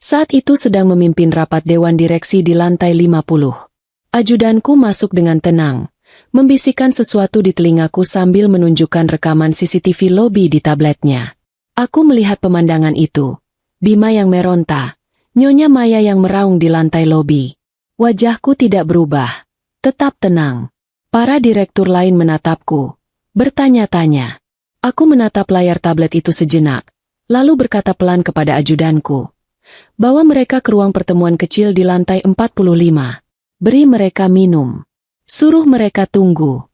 saat itu sedang memimpin rapat dewan direksi di lantai 50. Ajudanku masuk dengan tenang, membisikkan sesuatu di telingaku sambil menunjukkan rekaman CCTV lobi di tabletnya. Aku melihat pemandangan itu. Bima yang meronta, Nyonya Maya yang meraung di lantai lobi. Wajahku tidak berubah, tetap tenang. Para direktur lain menatapku, bertanya-tanya. Aku menatap layar tablet itu sejenak, lalu berkata pelan kepada ajudanku. Bawa mereka ke ruang pertemuan kecil di lantai 45. Beri mereka minum. Suruh mereka tunggu.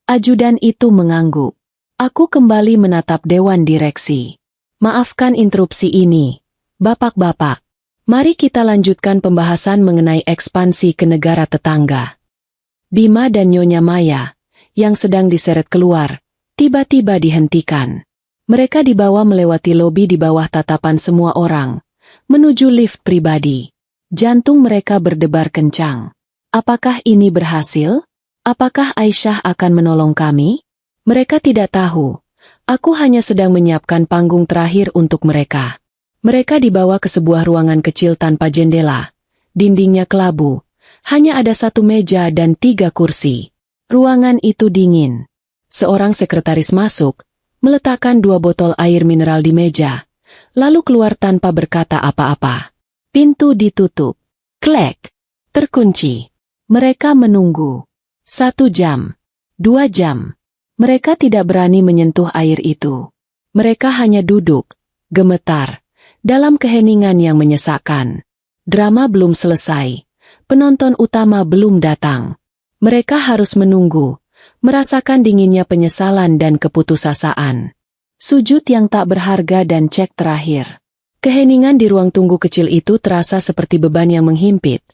Ajudan itu mengangguk. Aku kembali menatap dewan direksi. Maafkan interupsi ini, bapak-bapak. Mari kita lanjutkan pembahasan mengenai ekspansi ke negara tetangga. Bima dan Nyonya Maya, yang sedang diseret keluar, tiba-tiba dihentikan. Mereka dibawa melewati lobi di bawah tatapan semua orang, menuju lift pribadi. Jantung mereka berdebar kencang. Apakah ini berhasil? Apakah Aisyah akan menolong kami? Mereka tidak tahu. Aku hanya sedang menyiapkan panggung terakhir untuk mereka. Mereka dibawa ke sebuah ruangan kecil tanpa jendela. Dindingnya kelabu. Hanya ada satu meja dan 3 kursi. Ruangan itu dingin. Seorang sekretaris masuk, meletakkan 2 botol air mineral di meja, lalu keluar tanpa berkata apa-apa. Pintu ditutup. Klek. Terkunci. Mereka menunggu. 1 jam. 2 jam. Mereka tidak berani menyentuh air itu. Mereka hanya duduk, gemetar, dalam keheningan yang menyesakkan. Drama belum selesai. Penonton utama belum datang. Mereka harus menunggu, merasakan dinginnya penyesalan dan keputusasaan. Sujud yang tak berharga dan cek terakhir. Keheningan di ruang tunggu kecil itu terasa seperti beban yang menghimpit,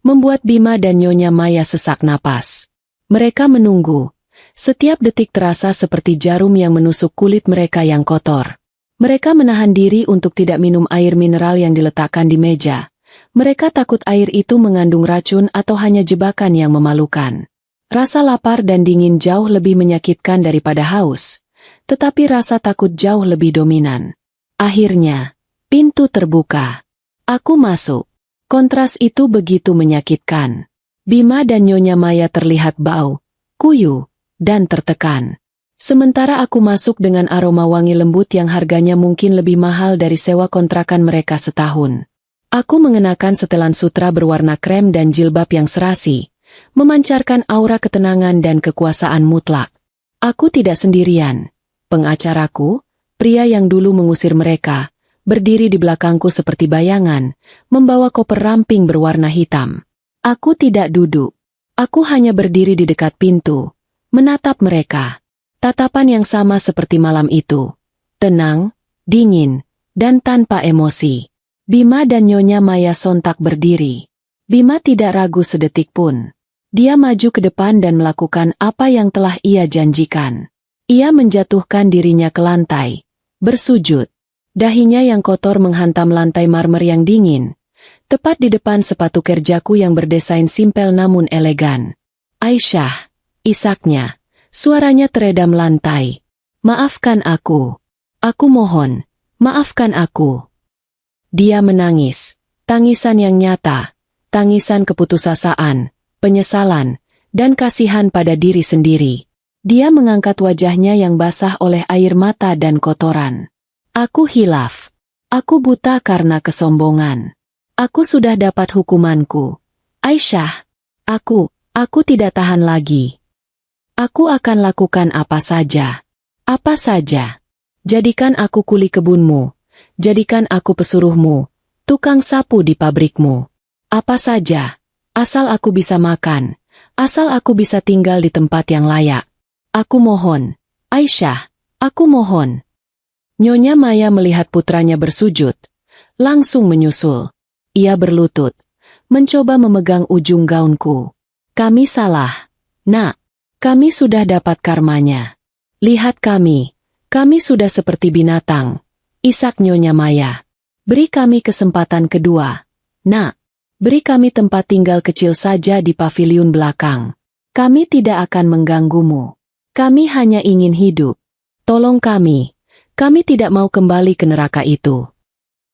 membuat Bima dan Nyonya Maya sesak napas. Mereka menunggu. Setiap detik terasa seperti jarum yang menusuk kulit mereka yang kotor. Mereka menahan diri untuk tidak minum air mineral yang diletakkan di meja. Mereka takut air itu mengandung racun atau hanya jebakan yang memalukan. Rasa lapar dan dingin jauh lebih menyakitkan daripada haus, tetapi rasa takut jauh lebih dominan. Akhirnya, pintu terbuka. Aku masuk. Kontras itu begitu menyakitkan. Bima dan Nyonya Maya terlihat bau, kuyu, dan tertekan. Sementara aku masuk dengan aroma wangi lembut yang harganya mungkin lebih mahal dari sewa kontrakan mereka setahun. Aku mengenakan setelan sutra berwarna krem dan jilbab yang serasi, memancarkan aura ketenangan dan kekuasaan mutlak. Aku tidak sendirian. Pengacaraku, pria yang dulu mengusir mereka, berdiri di belakangku seperti bayangan, membawa koper ramping berwarna hitam. Aku tidak duduk. Aku hanya berdiri di dekat pintu, menatap mereka. Tatapan yang sama seperti malam itu. Tenang, dingin, dan tanpa emosi. Bima dan Nyonya Maya sontak berdiri. Bima tidak ragu sedetik pun. Dia maju ke depan dan melakukan apa yang telah ia janjikan. Ia menjatuhkan dirinya ke lantai, bersujud. Dahinya yang kotor menghantam lantai marmer yang dingin, tepat di depan sepatu kerjaku yang berdesain simpel namun elegan. Aisyah, isaknya, suaranya teredam lantai. Maafkan aku. Aku mohon, maafkan aku. Dia menangis, tangisan yang nyata, tangisan keputusasaan, penyesalan, dan kasihan pada diri sendiri. Dia mengangkat wajahnya yang basah oleh air mata dan kotoran. Aku hilaf. Aku buta karena kesombongan. Aku sudah dapat hukumanku. Aisyah, aku tidak tahan lagi. Aku akan lakukan apa saja. Apa saja. Jadikan aku kuli kebunmu. Jadikan aku pesuruhmu. Tukang sapu di pabrikmu. Apa saja. Asal aku bisa makan. Asal aku bisa tinggal di tempat yang layak. Aku mohon. Aisyah, aku mohon. Nyonya Maya melihat putranya bersujud. Langsung menyusul. Ia berlutut. Mencoba memegang ujung gaunku. Kami salah. Nak. Kami sudah dapat karmanya. Lihat kami. Kami sudah seperti binatang. Isak Nyonya Maya. Beri kami kesempatan kedua. Nak. Beri kami tempat tinggal kecil saja di paviliun belakang. Kami tidak akan mengganggumu. Kami hanya ingin hidup. Tolong kami. Kami tidak mau kembali ke neraka itu.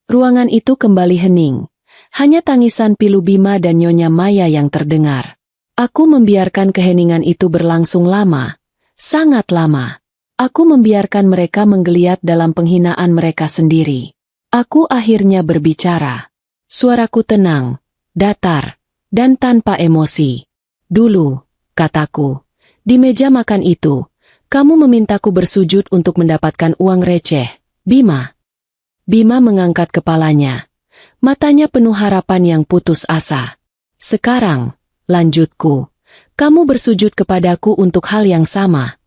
Ruangan itu kembali hening. Hanya tangisan pilu Bima dan Nyonya Maya yang terdengar. Aku membiarkan keheningan itu berlangsung lama. Sangat lama. Aku membiarkan mereka menggeliat dalam penghinaan mereka sendiri. Aku akhirnya berbicara. Suaraku tenang, datar, dan tanpa emosi. Dulu, kataku, di meja makan itu, kamu memintaku bersujud untuk mendapatkan uang receh, Bima. Bima mengangkat kepalanya. Matanya penuh harapan yang putus asa. Sekarang, lanjutku, kamu bersujud kepadaku untuk hal yang sama.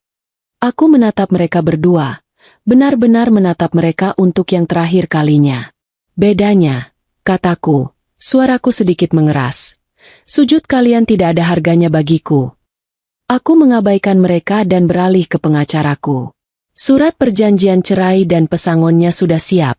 Aku menatap mereka berdua, benar-benar menatap mereka untuk yang terakhir kalinya. Bedanya, kataku, suaraku sedikit mengeras. Sujud kalian tidak ada harganya bagiku. Aku mengabaikan mereka dan beralih ke pengacaraku. Surat perjanjian cerai dan pesangonnya sudah siap.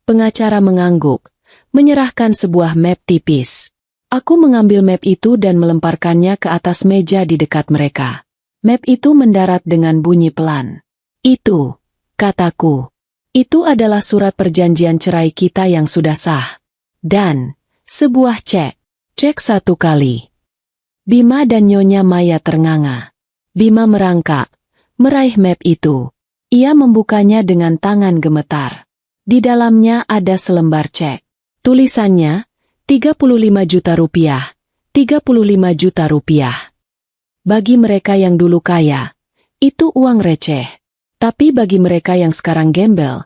Pengacara mengangguk, menyerahkan sebuah map tipis. Aku mengambil map itu dan melemparkannya ke atas meja di dekat mereka. Map itu mendarat dengan bunyi pelan. Itu, kataku, itu adalah surat perjanjian cerai kita yang sudah sah. Dan, sebuah cek. Cek 1 kali. Bima dan Nyonya Maya ternganga. Bima merangkak, meraih map itu. Ia membukanya dengan tangan gemetar. Di dalamnya ada selembar cek. Tulisannya, 35 juta rupiah. 35 juta rupiah. Bagi mereka yang dulu kaya, itu uang receh. Tapi bagi mereka yang sekarang gembel,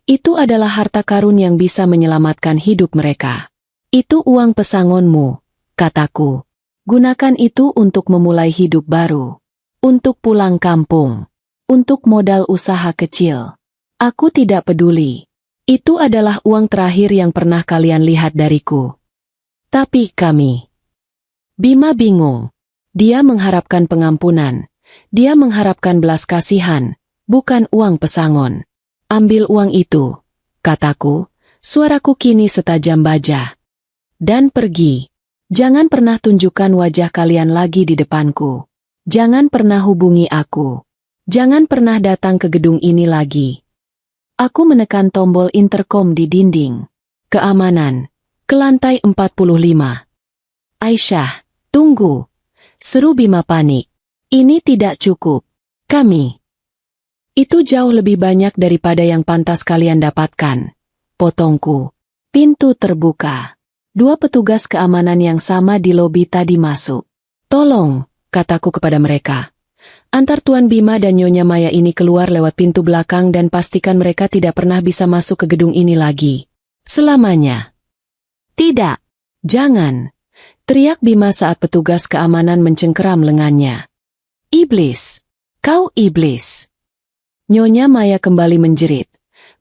itu adalah harta karun yang bisa menyelamatkan hidup mereka. Itu uang pesangonmu, kataku. Gunakan itu untuk memulai hidup baru. Untuk pulang kampung. Untuk modal usaha kecil. Aku tidak peduli. Itu adalah uang terakhir yang pernah kalian lihat dariku. Tapi kami. Bima bingung. Dia mengharapkan pengampunan. Dia mengharapkan belas kasihan, bukan uang pesangon. Ambil uang itu, kataku, suaraku kini setajam baja. Dan pergi. Jangan pernah tunjukkan wajah kalian lagi di depanku. Jangan pernah hubungi aku. Jangan pernah datang ke gedung ini lagi. Aku menekan tombol intercom di dinding. Keamanan. Ke lantai 45. Aisyah, tunggu. Seru Bima panik. Ini tidak cukup. Kami. Itu jauh lebih banyak daripada yang pantas kalian dapatkan. Potongku. Pintu terbuka. 2 petugas keamanan yang sama di lobi tadi masuk. Tolong, kataku kepada mereka. Antar Tuan Bima dan Nyonya Maya ini keluar lewat pintu belakang dan pastikan mereka tidak pernah bisa masuk ke gedung ini lagi. Selamanya. Tidak. Jangan. Teriak Bima saat petugas keamanan mencengkeram lengannya. Iblis. Kau iblis. Nyonya Maya kembali menjerit.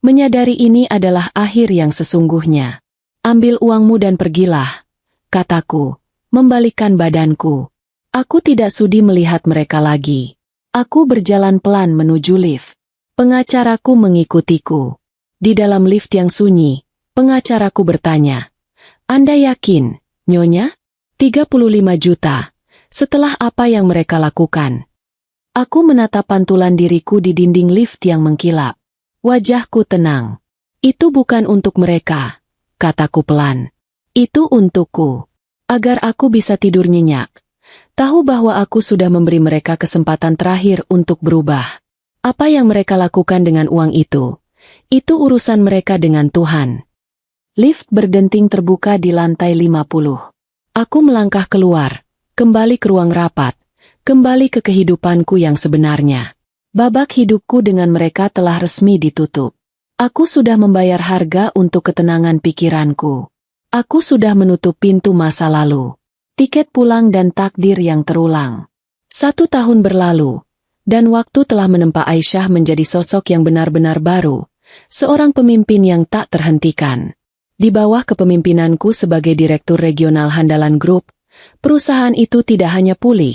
Menyadari ini adalah akhir yang sesungguhnya. Ambil uangmu dan pergilah, kataku, membalikkan badanku. Aku tidak sudi melihat mereka lagi. Aku berjalan pelan menuju lift. Pengacaraku mengikutiku. Di dalam lift yang sunyi, pengacaraku bertanya, Anda yakin, Nyonya? 35 juta. Setelah apa yang mereka lakukan? Aku menatap pantulan diriku di dinding lift yang mengkilap. Wajahku tenang. Itu bukan untuk mereka, kataku pelan. Itu untukku. Agar aku bisa tidur nyenyak. Tahu bahwa aku sudah memberi mereka kesempatan terakhir untuk berubah. Apa yang mereka lakukan dengan uang itu urusan mereka dengan Tuhan. Lift berdenting terbuka di lantai 50. Aku melangkah keluar, kembali ke ruang rapat, Kembali ke kehidupanku yang sebenarnya. Babak hidupku dengan mereka telah resmi ditutup. Aku sudah membayar harga untuk ketenangan pikiranku. Aku sudah menutup pintu masa lalu. Tiket pulang dan takdir yang terulang. 1 tahun berlalu, dan waktu telah menempa Aisyah menjadi sosok yang benar-benar baru, seorang pemimpin yang tak terhentikan. Di bawah kepemimpinanku sebagai Direktur Regional Handalan Group, perusahaan itu tidak hanya pulih,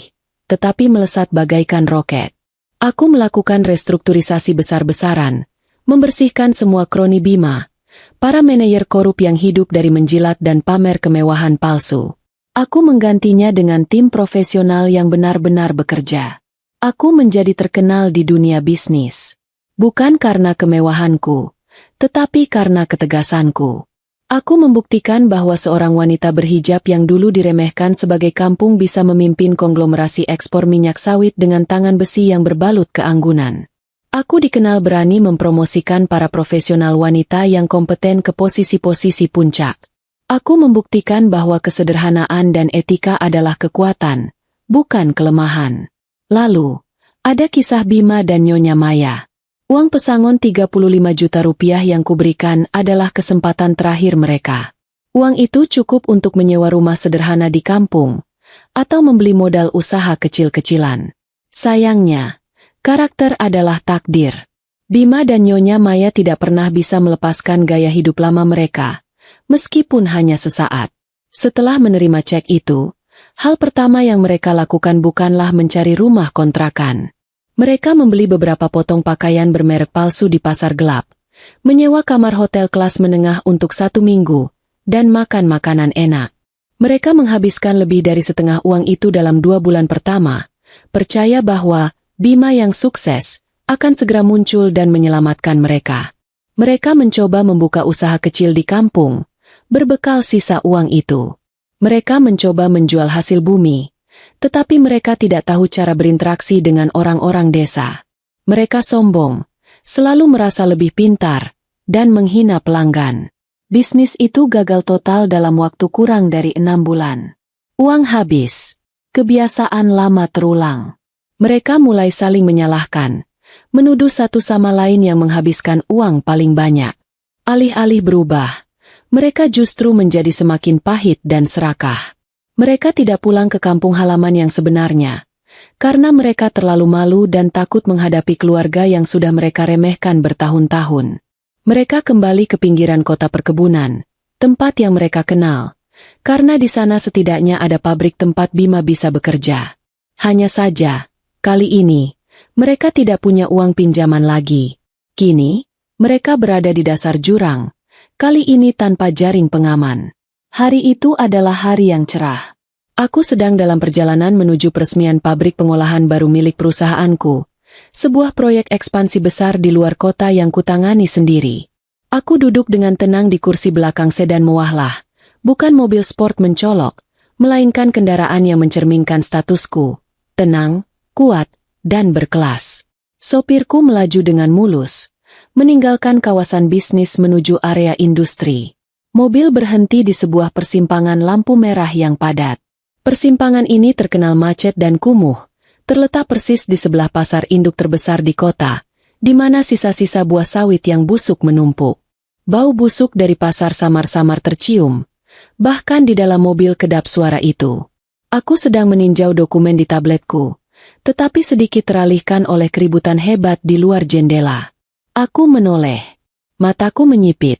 tetapi melesat bagaikan roket. Aku melakukan restrukturisasi besar-besaran, membersihkan semua kroni Bima, para manajer korup yang hidup dari menjilat dan pamer kemewahan palsu. Aku menggantinya dengan tim profesional yang benar-benar bekerja. Aku menjadi terkenal di dunia bisnis. Bukan karena kemewahanku, tetapi karena ketegasanku. Aku membuktikan bahwa seorang wanita berhijab yang dulu diremehkan sebagai kampung bisa memimpin konglomerasi ekspor minyak sawit dengan tangan besi yang berbalut keanggunan. Aku dikenal berani mempromosikan para profesional wanita yang kompeten ke posisi-posisi puncak. Aku membuktikan bahwa kesederhanaan dan etika adalah kekuatan, bukan kelemahan. Lalu, ada kisah Bima dan Nyonya Maya. Uang pesangon 35 juta rupiah yang kuberikan adalah kesempatan terakhir mereka. Uang itu cukup untuk menyewa rumah sederhana di kampung, atau membeli modal usaha kecil-kecilan. Sayangnya, karakter adalah takdir. Bima dan Nyonya Maya tidak pernah bisa melepaskan gaya hidup lama mereka. Meskipun hanya sesaat. Setelah menerima cek itu, hal pertama yang mereka lakukan bukanlah mencari rumah kontrakan. Mereka membeli beberapa potong pakaian bermerek palsu di pasar gelap, menyewa kamar hotel kelas menengah untuk 1 minggu, dan makan makanan enak. Mereka menghabiskan lebih dari setengah uang itu dalam 2 bulan pertama, percaya bahwa Bima yang sukses akan segera muncul dan menyelamatkan mereka. Mereka mencoba membuka usaha kecil di kampung, berbekal sisa uang itu. Mereka mencoba menjual hasil bumi, tetapi mereka tidak tahu cara berinteraksi dengan orang-orang desa. Mereka sombong, selalu merasa lebih pintar, dan menghina pelanggan. Bisnis itu gagal total dalam waktu kurang dari 6 bulan. Uang habis. Kebiasaan lama terulang. Mereka mulai saling menyalahkan, menuduh satu sama lain yang menghabiskan uang paling banyak. Alih-alih berubah, mereka justru menjadi semakin pahit dan serakah. Mereka tidak pulang ke kampung halaman yang sebenarnya, karena mereka terlalu malu dan takut menghadapi keluarga yang sudah mereka remehkan bertahun-tahun. Mereka kembali ke pinggiran kota perkebunan, tempat yang mereka kenal, karena di sana setidaknya ada pabrik tempat Bima bisa bekerja. Hanya saja, kali ini, mereka tidak punya uang pinjaman lagi. Kini, mereka berada di dasar jurang, kali ini tanpa jaring pengaman. Hari itu adalah hari yang cerah. Aku sedang dalam perjalanan menuju peresmian pabrik pengolahan baru milik perusahaanku, sebuah proyek ekspansi besar di luar kota yang kutangani sendiri. Aku duduk dengan tenang di kursi belakang sedan mewah, bukan mobil sport mencolok, melainkan kendaraan yang mencerminkan statusku, tenang, kuat, dan berkelas. Sopirku melaju dengan mulus, meninggalkan kawasan bisnis menuju area industri. Mobil berhenti di sebuah persimpangan lampu merah yang padat. Persimpangan ini terkenal macet dan kumuh, terletak persis di sebelah pasar induk terbesar di kota, di mana sisa-sisa buah sawit yang busuk menumpuk. Bau busuk dari pasar samar-samar tercium, bahkan di dalam mobil kedap suara itu. Aku sedang meninjau dokumen di tabletku, tetapi sedikit teralihkan oleh keributan hebat di luar jendela. Aku menoleh, mataku menyipit,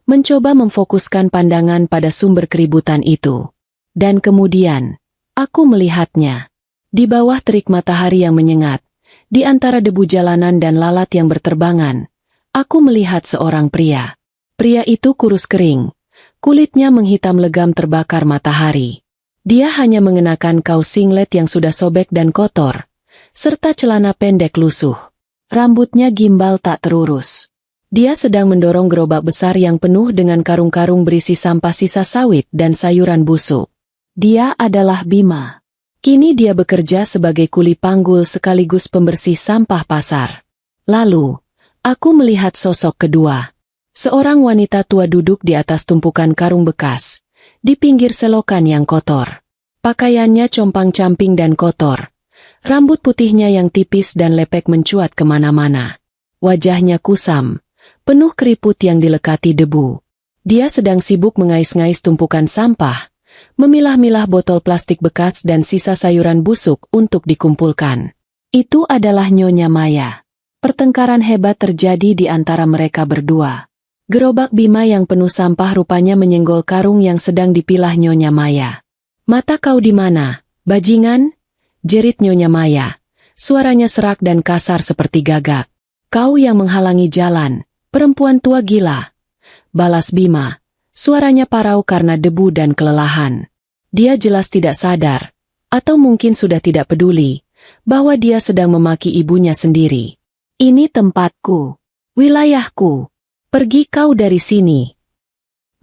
mencoba memfokuskan pandangan pada sumber keributan itu. Dan kemudian, aku melihatnya. Di bawah terik matahari yang menyengat, di antara debu jalanan dan lalat yang berterbangan, aku melihat seorang pria. Pria itu kurus kering, kulitnya menghitam legam terbakar matahari. Dia hanya mengenakan kaos singlet yang sudah sobek dan kotor, serta celana pendek lusuh. Rambutnya gimbal tak terurus. Dia sedang mendorong gerobak besar yang penuh dengan karung-karung berisi sampah sisa sawit dan sayuran busuk. Dia adalah Bima. Kini dia bekerja sebagai kuli panggul sekaligus pembersih sampah pasar. Lalu, aku melihat sosok kedua. Seorang wanita tua duduk di atas tumpukan karung bekas, di pinggir selokan yang kotor. Pakaiannya compang-camping dan kotor. Rambut putihnya yang tipis dan lepek mencuat kemana-mana. Wajahnya kusam, penuh keriput yang dilekati debu. Dia sedang sibuk mengais-ngais tumpukan sampah, memilah-milah botol plastik bekas dan sisa sayuran busuk untuk dikumpulkan. Itu adalah Nyonya Maya. Pertengkaran hebat terjadi di antara mereka berdua. Gerobak Bima yang penuh sampah rupanya menyenggol karung yang sedang dipilah Nyonya Maya. "Mata kau di mana, bajingan?" jerit Nyonya Maya. Suaranya serak dan kasar seperti gagak. "Kau yang menghalangi jalan, perempuan tua gila," balas Bima. Suaranya parau karena debu dan kelelahan. Dia jelas tidak sadar, atau mungkin sudah tidak peduli, bahwa dia sedang memaki ibunya sendiri. "Ini tempatku, wilayahku. Pergi kau dari sini."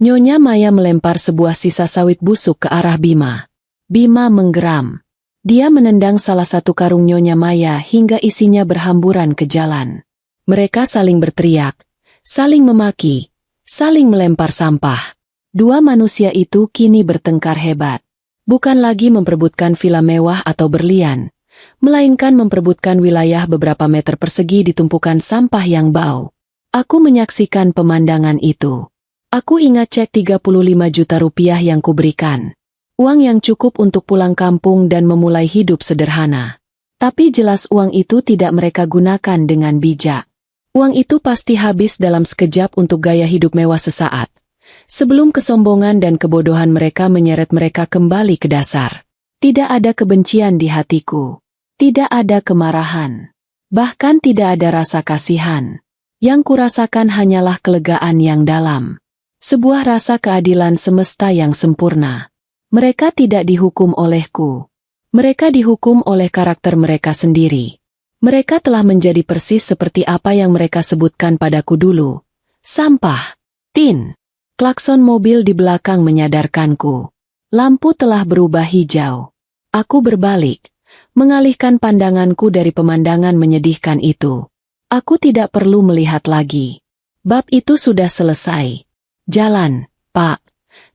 Nyonya Maya melempar sebuah sisa sawit busuk ke arah Bima. Bima menggeram. Dia menendang salah satu karung Nyonya Maya hingga isinya berhamburan ke jalan. Mereka saling berteriak, saling memaki, saling melempar sampah. Dua manusia itu kini bertengkar hebat. Bukan lagi memperebutkan villa mewah atau berlian, melainkan memperebutkan wilayah beberapa meter persegi di tumpukan sampah yang bau. Aku menyaksikan pemandangan itu. Aku ingat cek 35 juta rupiah yang kuberikan. Uang yang cukup untuk pulang kampung dan memulai hidup sederhana. Tapi jelas uang itu tidak mereka gunakan dengan bijak. Uang itu pasti habis dalam sekejap untuk gaya hidup mewah sesaat. Sebelum kesombongan dan kebodohan mereka menyeret mereka kembali ke dasar. Tidak ada kebencian di hatiku. Tidak ada kemarahan. Bahkan tidak ada rasa kasihan. Yang kurasakan hanyalah kelegaan yang dalam. Sebuah rasa keadilan semesta yang sempurna. Mereka tidak dihukum olehku. Mereka dihukum oleh karakter mereka sendiri. Mereka telah menjadi persis seperti apa yang mereka sebutkan padaku dulu. Sampah. Tin. Klakson mobil di belakang menyadarkanku. Lampu telah berubah hijau. Aku berbalik, mengalihkan pandanganku dari pemandangan menyedihkan itu. Aku tidak perlu melihat lagi. Bab itu sudah selesai. "Jalan, Pak,"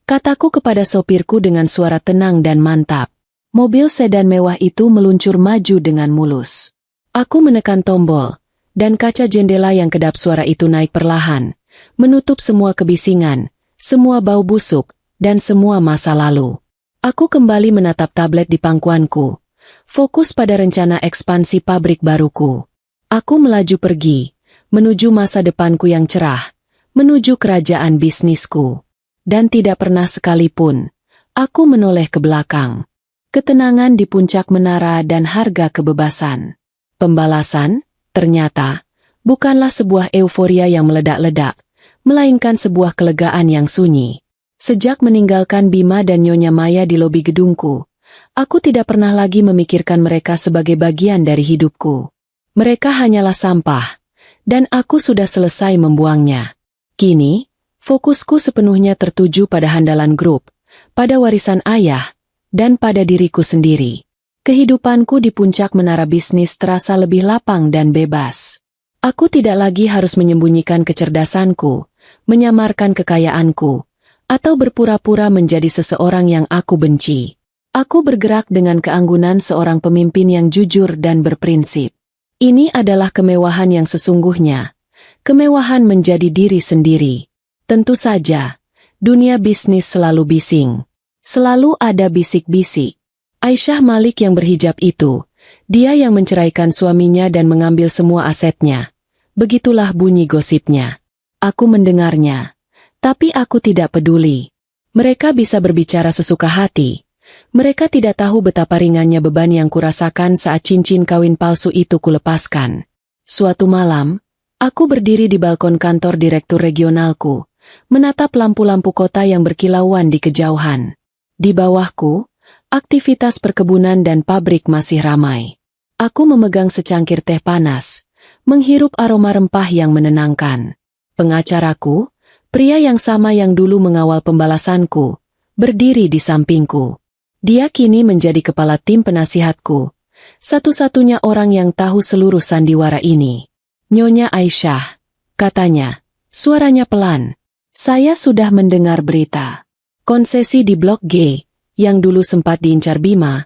kataku kepada sopirku dengan suara tenang dan mantap. Mobil sedan mewah itu meluncur maju dengan mulus. Aku menekan tombol, dan kaca jendela yang kedap suara itu naik perlahan, menutup semua kebisingan, semua bau busuk, dan semua masa lalu. Aku kembali menatap tablet di pangkuanku, fokus pada rencana ekspansi pabrik baruku. Aku melaju pergi, menuju masa depanku yang cerah, menuju kerajaan bisnisku. Dan tidak pernah sekalipun, aku menoleh ke belakang. Ketenangan di puncak menara dan harga kebebasan. Pembalasan, ternyata, bukanlah sebuah euforia yang meledak-ledak, melainkan sebuah kelegaan yang sunyi. Sejak meninggalkan Bima dan Nyonya Maya di lobi gedungku, aku tidak pernah lagi memikirkan mereka sebagai bagian dari hidupku. Mereka hanyalah sampah, dan aku sudah selesai membuangnya. Kini, fokusku sepenuhnya tertuju pada Handalan Group, pada warisan ayah, dan pada diriku sendiri. Kehidupanku di puncak menara bisnis terasa lebih lapang dan bebas. Aku tidak lagi harus menyembunyikan kecerdasanku, menyamarkan kekayaanku, atau berpura-pura menjadi seseorang yang aku benci. Aku bergerak dengan keanggunan seorang pemimpin yang jujur dan berprinsip. Ini adalah kemewahan yang sesungguhnya. Kemewahan menjadi diri sendiri. Tentu saja, dunia bisnis selalu bising. Selalu ada bisik-bisik. Aisyah Malik yang berhijab itu, dia yang menceraikan suaminya dan mengambil semua asetnya. Begitulah bunyi gosipnya. Aku mendengarnya. Tapi aku tidak peduli. Mereka bisa berbicara sesuka hati. Mereka tidak tahu betapa ringannya beban yang kurasakan saat cincin kawin palsu itu kulepaskan. Suatu malam, aku berdiri di balkon kantor direktur regionalku, menatap lampu-lampu kota yang berkilauan di kejauhan. Di bawahku, aktivitas perkebunan dan pabrik masih ramai. Aku memegang secangkir teh panas, menghirup aroma rempah yang menenangkan. Pengacaraku, pria yang sama yang dulu mengawal pembalasanku, berdiri di sampingku. Dia kini menjadi kepala tim penasihatku, satu-satunya orang yang tahu seluruh sandiwara ini. "Nyonya Aisyah," katanya, suaranya pelan. "Saya sudah mendengar berita. Konsesi di Blok G, yang dulu sempat diincar Bima,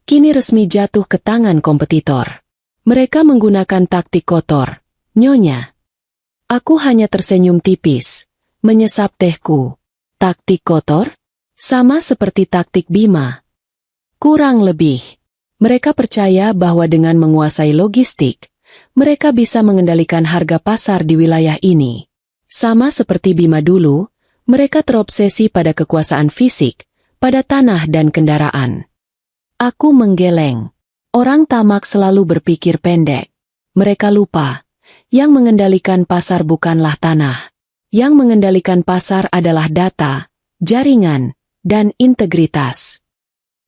kini resmi jatuh ke tangan kompetitor. Mereka menggunakan taktik kotor, Nyonya. Aku hanya tersenyum tipis, menyesap tehku. Taktik kotor? Sama seperti taktik Bima. Kurang lebih. Mereka percaya bahwa dengan menguasai logistik, mereka bisa mengendalikan harga pasar di wilayah ini. Sama seperti Bima dulu, mereka terobsesi pada kekuasaan fisik, pada tanah dan kendaraan. Aku menggeleng. Orang tamak selalu berpikir pendek. Mereka lupa, yang mengendalikan pasar bukanlah tanah. Yang mengendalikan pasar adalah data, jaringan, dan integritas.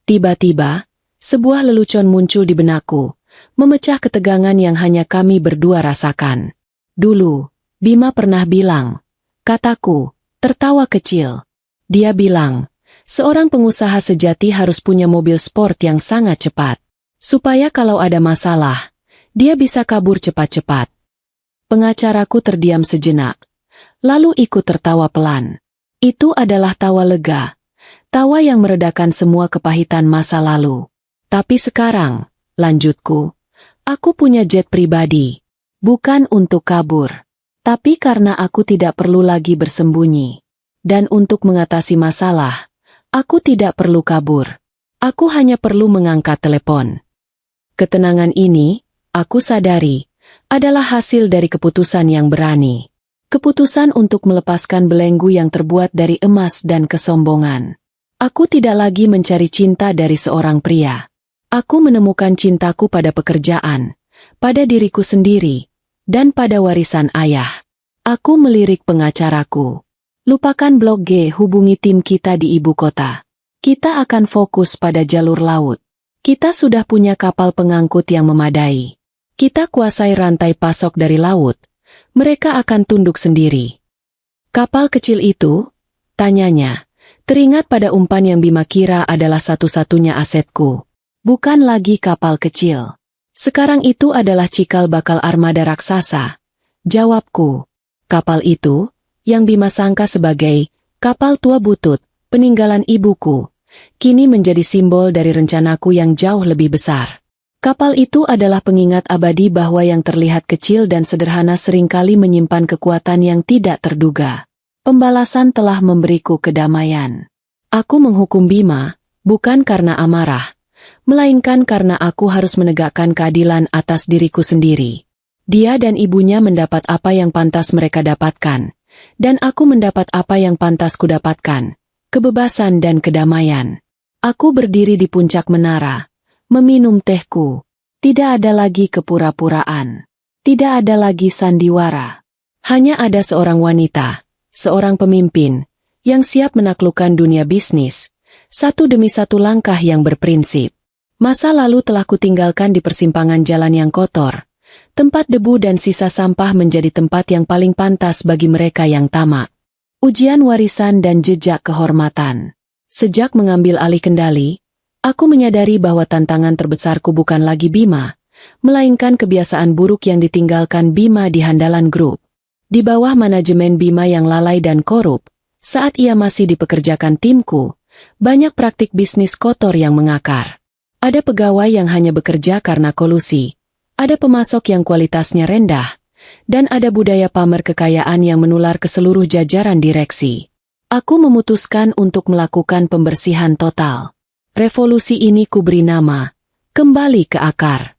Tiba-tiba, sebuah lelucon muncul di benakku, memecah ketegangan yang hanya kami berdua rasakan. Dulu, Bima pernah bilang, kataku, tertawa kecil. Dia bilang, seorang pengusaha sejati harus punya mobil sport yang sangat cepat, supaya kalau ada masalah, dia bisa kabur cepat-cepat. Pengacaraku terdiam sejenak, lalu ikut tertawa pelan. Itu adalah tawa lega, tawa yang meredakan semua kepahitan masa lalu. Tapi sekarang, lanjutku, aku punya jet pribadi. Bukan untuk kabur, tapi karena aku tidak perlu lagi bersembunyi. Dan untuk mengatasi masalah, aku tidak perlu kabur. Aku hanya perlu mengangkat telepon. Ketenangan ini, aku sadari, adalah hasil dari keputusan yang berani. Keputusan untuk melepaskan belenggu yang terbuat dari emas dan kesombongan. Aku tidak lagi mencari cinta dari seorang pria. Aku menemukan cintaku pada pekerjaan, pada diriku sendiri, dan pada warisan ayah. Aku melirik pengacaraku. Lupakan blog G, hubungi tim kita di ibu kota. Kita akan fokus pada jalur laut. Kita sudah punya kapal pengangkut yang memadai. Kita kuasai rantai pasok dari laut. Mereka akan tunduk sendiri. Kapal kecil itu? Tanyanya. Teringat pada umpan yang Bima kira adalah satu-satunya asetku. Bukan lagi kapal kecil. Sekarang itu adalah cikal bakal armada raksasa. Jawabku. Kapal itu, yang Bima sangka sebagai kapal tua butut, peninggalan ibuku, kini menjadi simbol dari rencanaku yang jauh lebih besar. Kapal itu adalah pengingat abadi bahwa yang terlihat kecil dan sederhana seringkali menyimpan kekuatan yang tidak terduga. Pembalasan telah memberiku kedamaian. Aku menghukum Bima, bukan karena amarah, melainkan karena aku harus menegakkan keadilan atas diriku sendiri. Dia dan ibunya mendapat apa yang pantas mereka dapatkan, dan aku mendapat apa yang pantas kudapatkan, kebebasan dan kedamaian. Aku berdiri di puncak menara, meminum tehku. Tidak ada lagi kepura-puraan. Tidak ada lagi sandiwara. Hanya ada seorang wanita, seorang pemimpin, yang siap menaklukkan dunia bisnis, satu demi satu langkah yang berprinsip. Masa lalu telah kutinggalkan di persimpangan jalan yang kotor. Tempat debu dan sisa sampah menjadi tempat yang paling pantas bagi mereka yang tamak. Ujian warisan dan jejak kehormatan. Sejak mengambil alih kendali, aku menyadari bahwa tantangan terbesarku bukan lagi Bima, melainkan kebiasaan buruk yang ditinggalkan Bima di Handalan Group. Di bawah manajemen Bima yang lalai dan korup, saat ia masih dipekerjakan timku, banyak praktik bisnis kotor yang mengakar. Ada pegawai yang hanya bekerja karena kolusi, ada pemasok yang kualitasnya rendah, dan ada budaya pamer kekayaan yang menular ke seluruh jajaran direksi. Aku memutuskan untuk melakukan pembersihan total. Revolusi ini kuberi nama, kembali ke akar.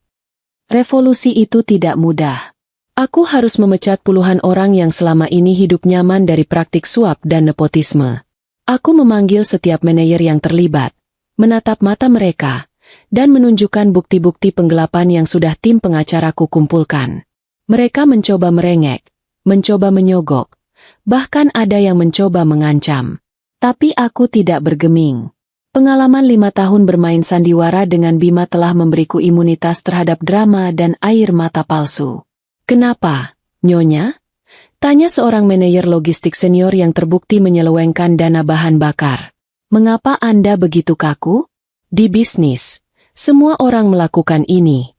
Revolusi itu tidak mudah. Aku harus memecat puluhan orang yang selama ini hidup nyaman dari praktik suap dan nepotisme. Aku memanggil setiap manajer yang terlibat, menatap mata mereka, dan menunjukkan bukti-bukti penggelapan yang sudah tim pengacaraku kumpulkan. Mereka mencoba merengek, mencoba menyogok, bahkan ada yang mencoba mengancam. Tapi aku tidak bergeming. Pengalaman 5 tahun bermain sandiwara dengan Bima telah memberiku imunitas terhadap drama dan air mata palsu. Kenapa, Nyonya? Tanya seorang manajer logistik senior yang terbukti menyelewengkan dana bahan bakar. Mengapa Anda begitu kaku? Di bisnis, semua orang melakukan ini.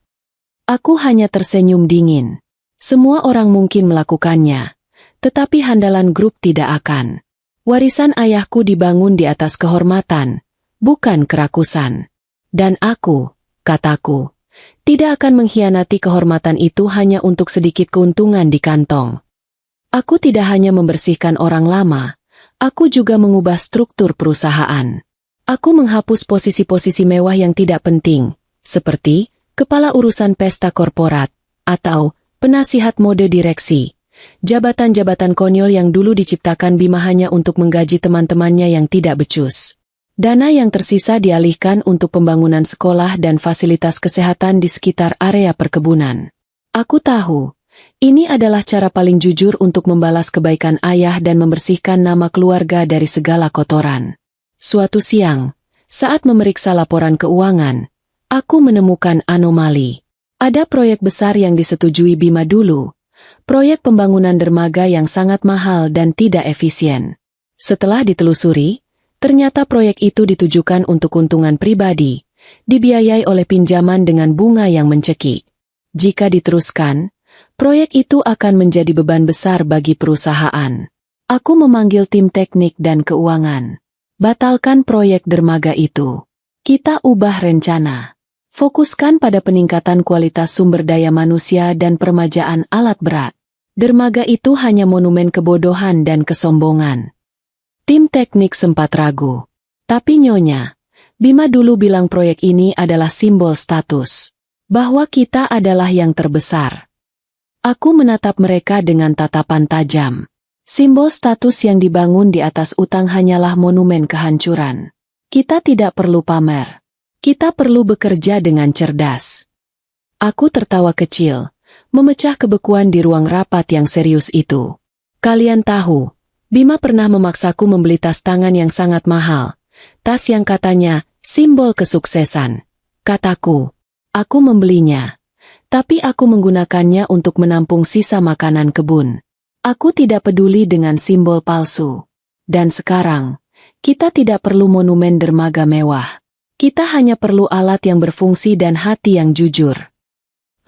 Aku hanya tersenyum dingin. Semua orang mungkin melakukannya, tetapi Handalan Group tidak akan. Warisan ayahku dibangun di atas kehormatan, bukan kerakusan. Dan aku, kataku, tidak akan mengkhianati kehormatan itu hanya untuk sedikit keuntungan di kantong. Aku tidak hanya membersihkan orang lama, aku juga mengubah struktur perusahaan. Aku menghapus posisi-posisi mewah yang tidak penting, seperti kepala urusan pesta korporat, atau penasihat mode direksi. Jabatan-jabatan konyol yang dulu diciptakan Bima hanya untuk menggaji teman-temannya yang tidak becus. Dana yang tersisa dialihkan untuk pembangunan sekolah dan fasilitas kesehatan di sekitar area perkebunan. Aku tahu, ini adalah cara paling jujur untuk membalas kebaikan ayah dan membersihkan nama keluarga dari segala kotoran. Suatu siang, saat memeriksa laporan keuangan, aku menemukan anomali. Ada proyek besar yang disetujui Bima dulu, proyek pembangunan dermaga yang sangat mahal dan tidak efisien. Setelah ditelusuri, ternyata proyek itu ditujukan untuk keuntungan pribadi, dibiayai oleh pinjaman dengan bunga yang mencekik. Jika diteruskan, proyek itu akan menjadi beban besar bagi perusahaan. Aku memanggil tim teknik dan keuangan. Batalkan proyek dermaga itu. Kita ubah rencana. Fokuskan pada peningkatan kualitas sumber daya manusia dan permajaan alat berat. Dermaga itu hanya monumen kebodohan dan kesombongan. Tim teknik sempat ragu. Tapi Nyonya, Bima dulu bilang proyek ini adalah simbol status. Bahwa kita adalah yang terbesar. Aku menatap mereka dengan tatapan tajam. Simbol status yang dibangun di atas utang hanyalah monumen kehancuran. Kita tidak perlu pamer. Kita perlu bekerja dengan cerdas. Aku tertawa kecil, memecah kebekuan di ruang rapat yang serius itu. Kalian tahu, Bima pernah memaksaku membeli tas tangan yang sangat mahal. Tas yang katanya, simbol kesuksesan. Kataku, aku membelinya. Tapi aku menggunakannya untuk menampung sisa makanan kebun. Aku tidak peduli dengan simbol palsu. Dan sekarang, kita tidak perlu monumen dermaga mewah. Kita hanya perlu alat yang berfungsi dan hati yang jujur.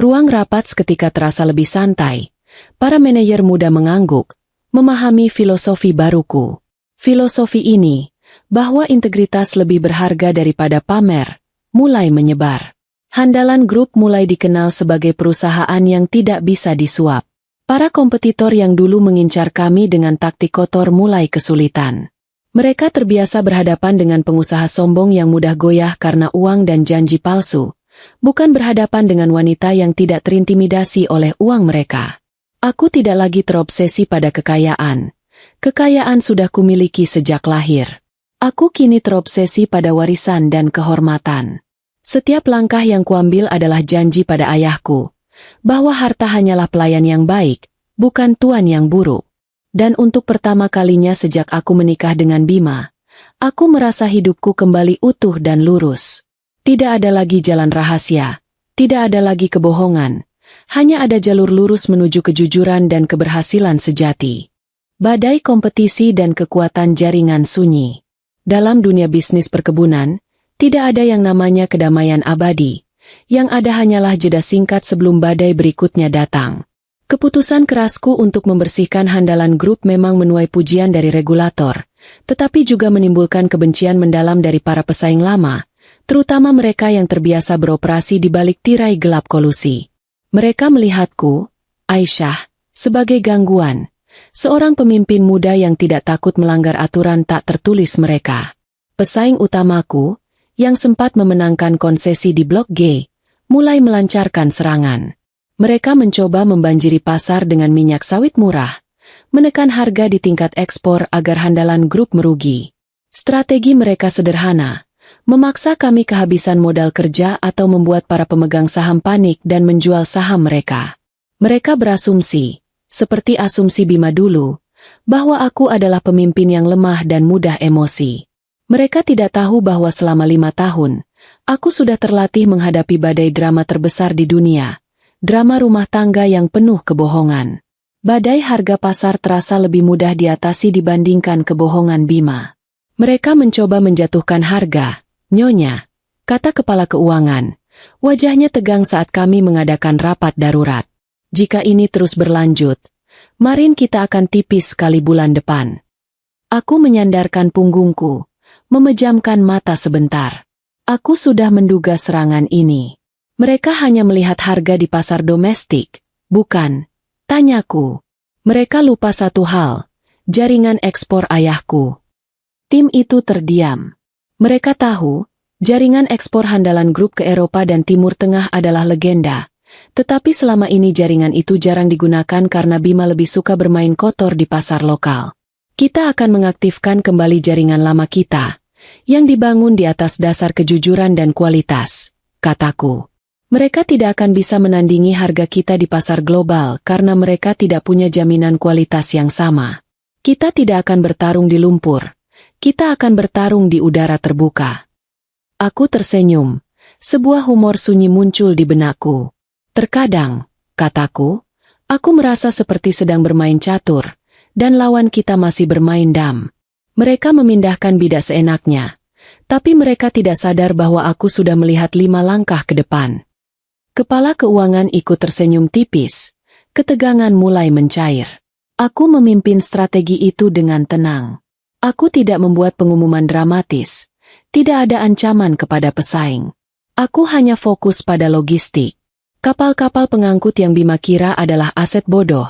Ruang rapat seketika terasa lebih santai. Para manajer muda mengangguk, memahami filosofi baruku. Filosofi ini, bahwa integritas lebih berharga daripada pamer, mulai menyebar. Handalan Group mulai dikenal sebagai perusahaan yang tidak bisa disuap. Para kompetitor yang dulu mengincar kami dengan taktik kotor mulai kesulitan. Mereka terbiasa berhadapan dengan pengusaha sombong yang mudah goyah karena uang dan janji palsu, bukan berhadapan dengan wanita yang tidak terintimidasi oleh uang mereka. Aku tidak lagi terobsesi pada kekayaan. Kekayaan sudah kumiliki sejak lahir. Aku kini terobsesi pada warisan dan kehormatan. Setiap langkah yang kuambil adalah janji pada ayahku, bahwa harta hanyalah pelayan yang baik, bukan tuan yang buruk. Dan untuk pertama kalinya sejak aku menikah dengan Bima, aku merasa hidupku kembali utuh dan lurus. Tidak ada lagi jalan rahasia, tidak ada lagi kebohongan, hanya ada jalur lurus menuju kejujuran dan keberhasilan sejati. Badai kompetisi dan kekuatan jaringan sunyi. Dalam dunia bisnis perkebunan, tidak ada yang namanya kedamaian abadi. Yang ada hanyalah jeda singkat sebelum badai berikutnya datang. Keputusan kerasku untuk membersihkan Handalan Group memang menuai pujian dari regulator, tetapi juga menimbulkan kebencian mendalam dari para pesaing lama, terutama mereka yang terbiasa beroperasi di balik tirai gelap kolusi. Mereka melihatku, Aisyah, sebagai gangguan, seorang pemimpin muda yang tidak takut melanggar aturan tak tertulis mereka. Pesaing utamaku, yang sempat memenangkan konsesi di Blok G, mulai melancarkan serangan. Mereka mencoba membanjiri pasar dengan minyak sawit murah, menekan harga di tingkat ekspor agar Handalan Group merugi. Strategi mereka sederhana, memaksa kami kehabisan modal kerja atau membuat para pemegang saham panik dan menjual saham mereka. Mereka berasumsi, seperti asumsi Bima dulu, bahwa aku adalah pemimpin yang lemah dan mudah emosi. Mereka tidak tahu bahwa selama 5 tahun, aku sudah terlatih menghadapi badai drama terbesar di dunia. Drama rumah tangga yang penuh kebohongan. Badai harga pasar terasa lebih mudah diatasi dibandingkan kebohongan Bima. Mereka mencoba menjatuhkan harga, Nyonya, kata kepala keuangan. Wajahnya tegang saat kami mengadakan rapat darurat. Jika ini terus berlanjut, marin kita akan tipis sekali bulan depan. Aku menyandarkan punggungku, memejamkan mata sebentar. Aku sudah menduga serangan ini. Mereka hanya melihat harga di pasar domestik, bukan? Tanyaku. Mereka lupa satu hal, jaringan ekspor ayahku. Tim itu terdiam. Mereka tahu, jaringan ekspor Handalan Group ke Eropa dan Timur Tengah adalah legenda. Tetapi selama ini jaringan itu jarang digunakan karena Bima lebih suka bermain kotor di pasar lokal. Kita akan mengaktifkan kembali jaringan lama kita, yang dibangun di atas dasar kejujuran dan kualitas, kataku. Mereka tidak akan bisa menandingi harga kita di pasar global karena mereka tidak punya jaminan kualitas yang sama. Kita tidak akan bertarung di lumpur, kita akan bertarung di udara terbuka. Aku tersenyum, sebuah humor sunyi muncul di benakku. Terkadang, kataku, aku merasa seperti sedang bermain catur, dan lawan kita masih bermain dam. Mereka memindahkan bidak seenaknya, tapi mereka tidak sadar bahwa aku sudah melihat 5 langkah ke depan. Kepala keuangan ikut tersenyum tipis, ketegangan mulai mencair. Aku memimpin strategi itu dengan tenang. Aku tidak membuat pengumuman dramatis, tidak ada ancaman kepada pesaing. Aku hanya fokus pada logistik. Kapal-kapal pengangkut yang Bima kira adalah aset bodoh,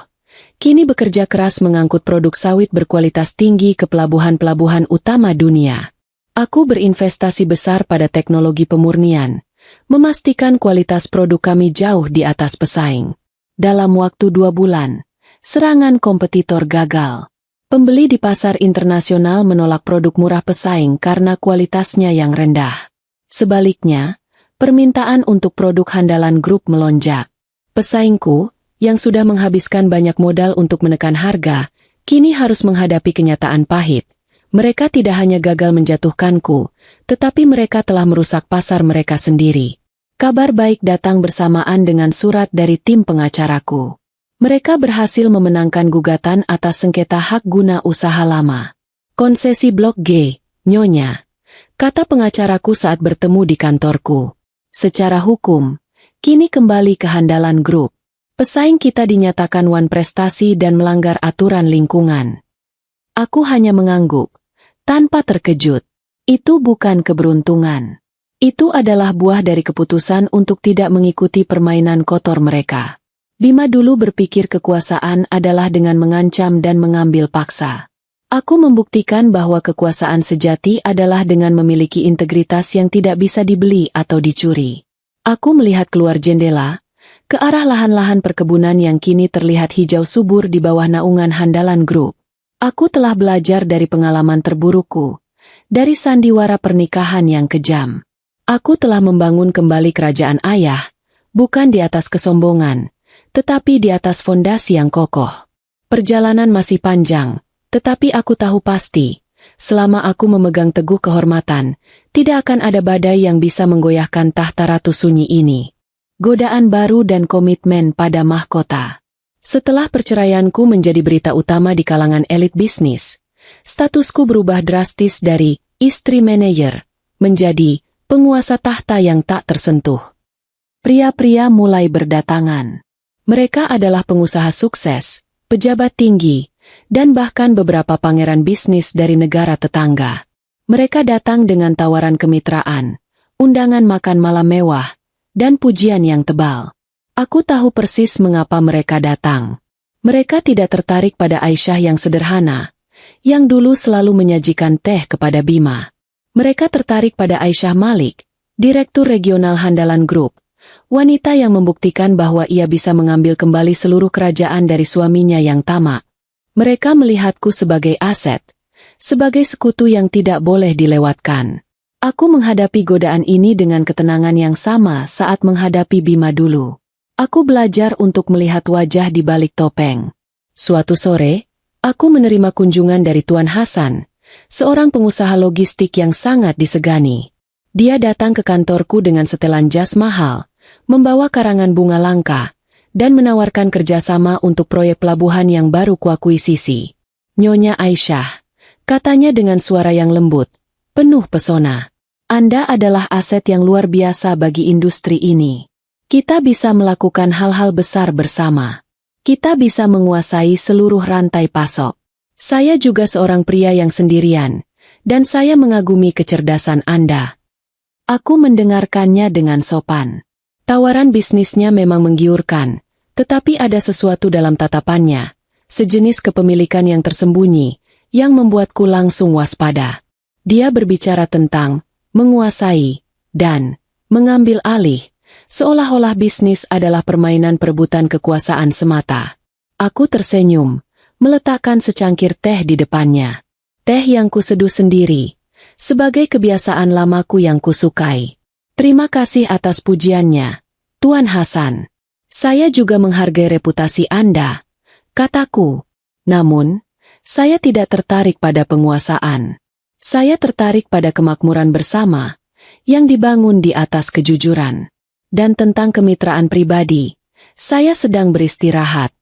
kini bekerja keras mengangkut produk sawit berkualitas tinggi ke pelabuhan-pelabuhan utama dunia. Aku berinvestasi besar pada teknologi pemurnian, memastikan kualitas produk kami jauh di atas pesaing. Dalam waktu 2 bulan, serangan kompetitor gagal. Pembeli di pasar internasional menolak produk murah pesaing karena kualitasnya yang rendah. Sebaliknya, permintaan untuk produk Handalan Group melonjak. Pesaingku, yang sudah menghabiskan banyak modal untuk menekan harga, kini harus menghadapi kenyataan pahit. Mereka tidak hanya gagal menjatuhkanku, tetapi mereka telah merusak pasar mereka sendiri. Kabar baik datang bersamaan dengan surat dari tim pengacaraku. Mereka berhasil memenangkan gugatan atas sengketa hak guna usaha lama. Konsesi Blok G, Nyonya, kata pengacaraku saat bertemu di kantorku. Secara hukum, kini kembali ke Handalan Group. Pesaing kita dinyatakan wan prestasi dan melanggar aturan lingkungan. Aku hanya mengangguk, tanpa terkejut. Itu bukan keberuntungan. Itu adalah buah dari keputusan untuk tidak mengikuti permainan kotor mereka. Bima dulu berpikir kekuasaan adalah dengan mengancam dan mengambil paksa. Aku membuktikan bahwa kekuasaan sejati adalah dengan memiliki integritas yang tidak bisa dibeli atau dicuri. Aku melihat keluar jendela, ke arah lahan-lahan perkebunan yang kini terlihat hijau subur di bawah naungan Handalan Group. Aku telah belajar dari pengalaman terburukku, dari sandiwara pernikahan yang kejam. Aku telah membangun kembali kerajaan ayah, bukan di atas kesombongan, tetapi di atas fondasi yang kokoh. Perjalanan masih panjang, tetapi aku tahu pasti, selama aku memegang teguh kehormatan, tidak akan ada badai yang bisa menggoyahkan tahta ratu sunyi ini. Godaan baru dan komitmen pada mahkota. Setelah perceraianku menjadi berita utama di kalangan elit bisnis, statusku berubah drastis dari istri manajer menjadi penguasa tahta yang tak tersentuh. Pria-pria mulai berdatangan. Mereka adalah pengusaha sukses, pejabat tinggi, dan bahkan beberapa pangeran bisnis dari negara tetangga. Mereka datang dengan tawaran kemitraan, undangan makan malam mewah, dan pujian yang tebal. Aku tahu persis mengapa mereka datang. Mereka tidak tertarik pada Aisyah yang sederhana, yang dulu selalu menyajikan teh kepada Bima. Mereka tertarik pada Aisyah Malik, Direktur Regional Handalan Group, wanita yang membuktikan bahwa ia bisa mengambil kembali seluruh kerajaan dari suaminya yang tamak. Mereka melihatku sebagai aset, sebagai sekutu yang tidak boleh dilewatkan. Aku menghadapi godaan ini dengan ketenangan yang sama saat menghadapi Bima dulu. Aku belajar untuk melihat wajah di balik topeng. Suatu sore, aku menerima kunjungan dari Tuan Hasan, seorang pengusaha logistik yang sangat disegani. Dia datang ke kantorku dengan setelan jas mahal, membawa karangan bunga langka, dan menawarkan kerjasama untuk proyek pelabuhan yang baru kuakuisisi. Nyonya Aisyah, katanya dengan suara yang lembut, penuh pesona. Anda adalah aset yang luar biasa bagi industri ini. Kita bisa melakukan hal-hal besar bersama. Kita bisa menguasai seluruh rantai pasok. Saya juga seorang pria yang sendirian, dan saya mengagumi kecerdasan Anda. Aku mendengarkannya dengan sopan. Tawaran bisnisnya memang menggiurkan, tetapi ada sesuatu dalam tatapannya, sejenis kepemilikan yang tersembunyi, yang membuatku langsung waspada. Dia berbicara tentang menguasai dan mengambil alih, seolah-olah bisnis adalah permainan perebutan kekuasaan semata. Aku tersenyum, meletakkan secangkir teh di depannya. Teh yang kuseduh sendiri, sebagai kebiasaan lamaku yang kusukai. Terima kasih atas pujiannya, Tuan Hasan. Saya juga menghargai reputasi Anda, kataku. Namun, saya tidak tertarik pada penguasaan. Saya tertarik pada kemakmuran bersama, yang dibangun di atas kejujuran. Dan tentang kemitraan pribadi, saya sedang beristirahat.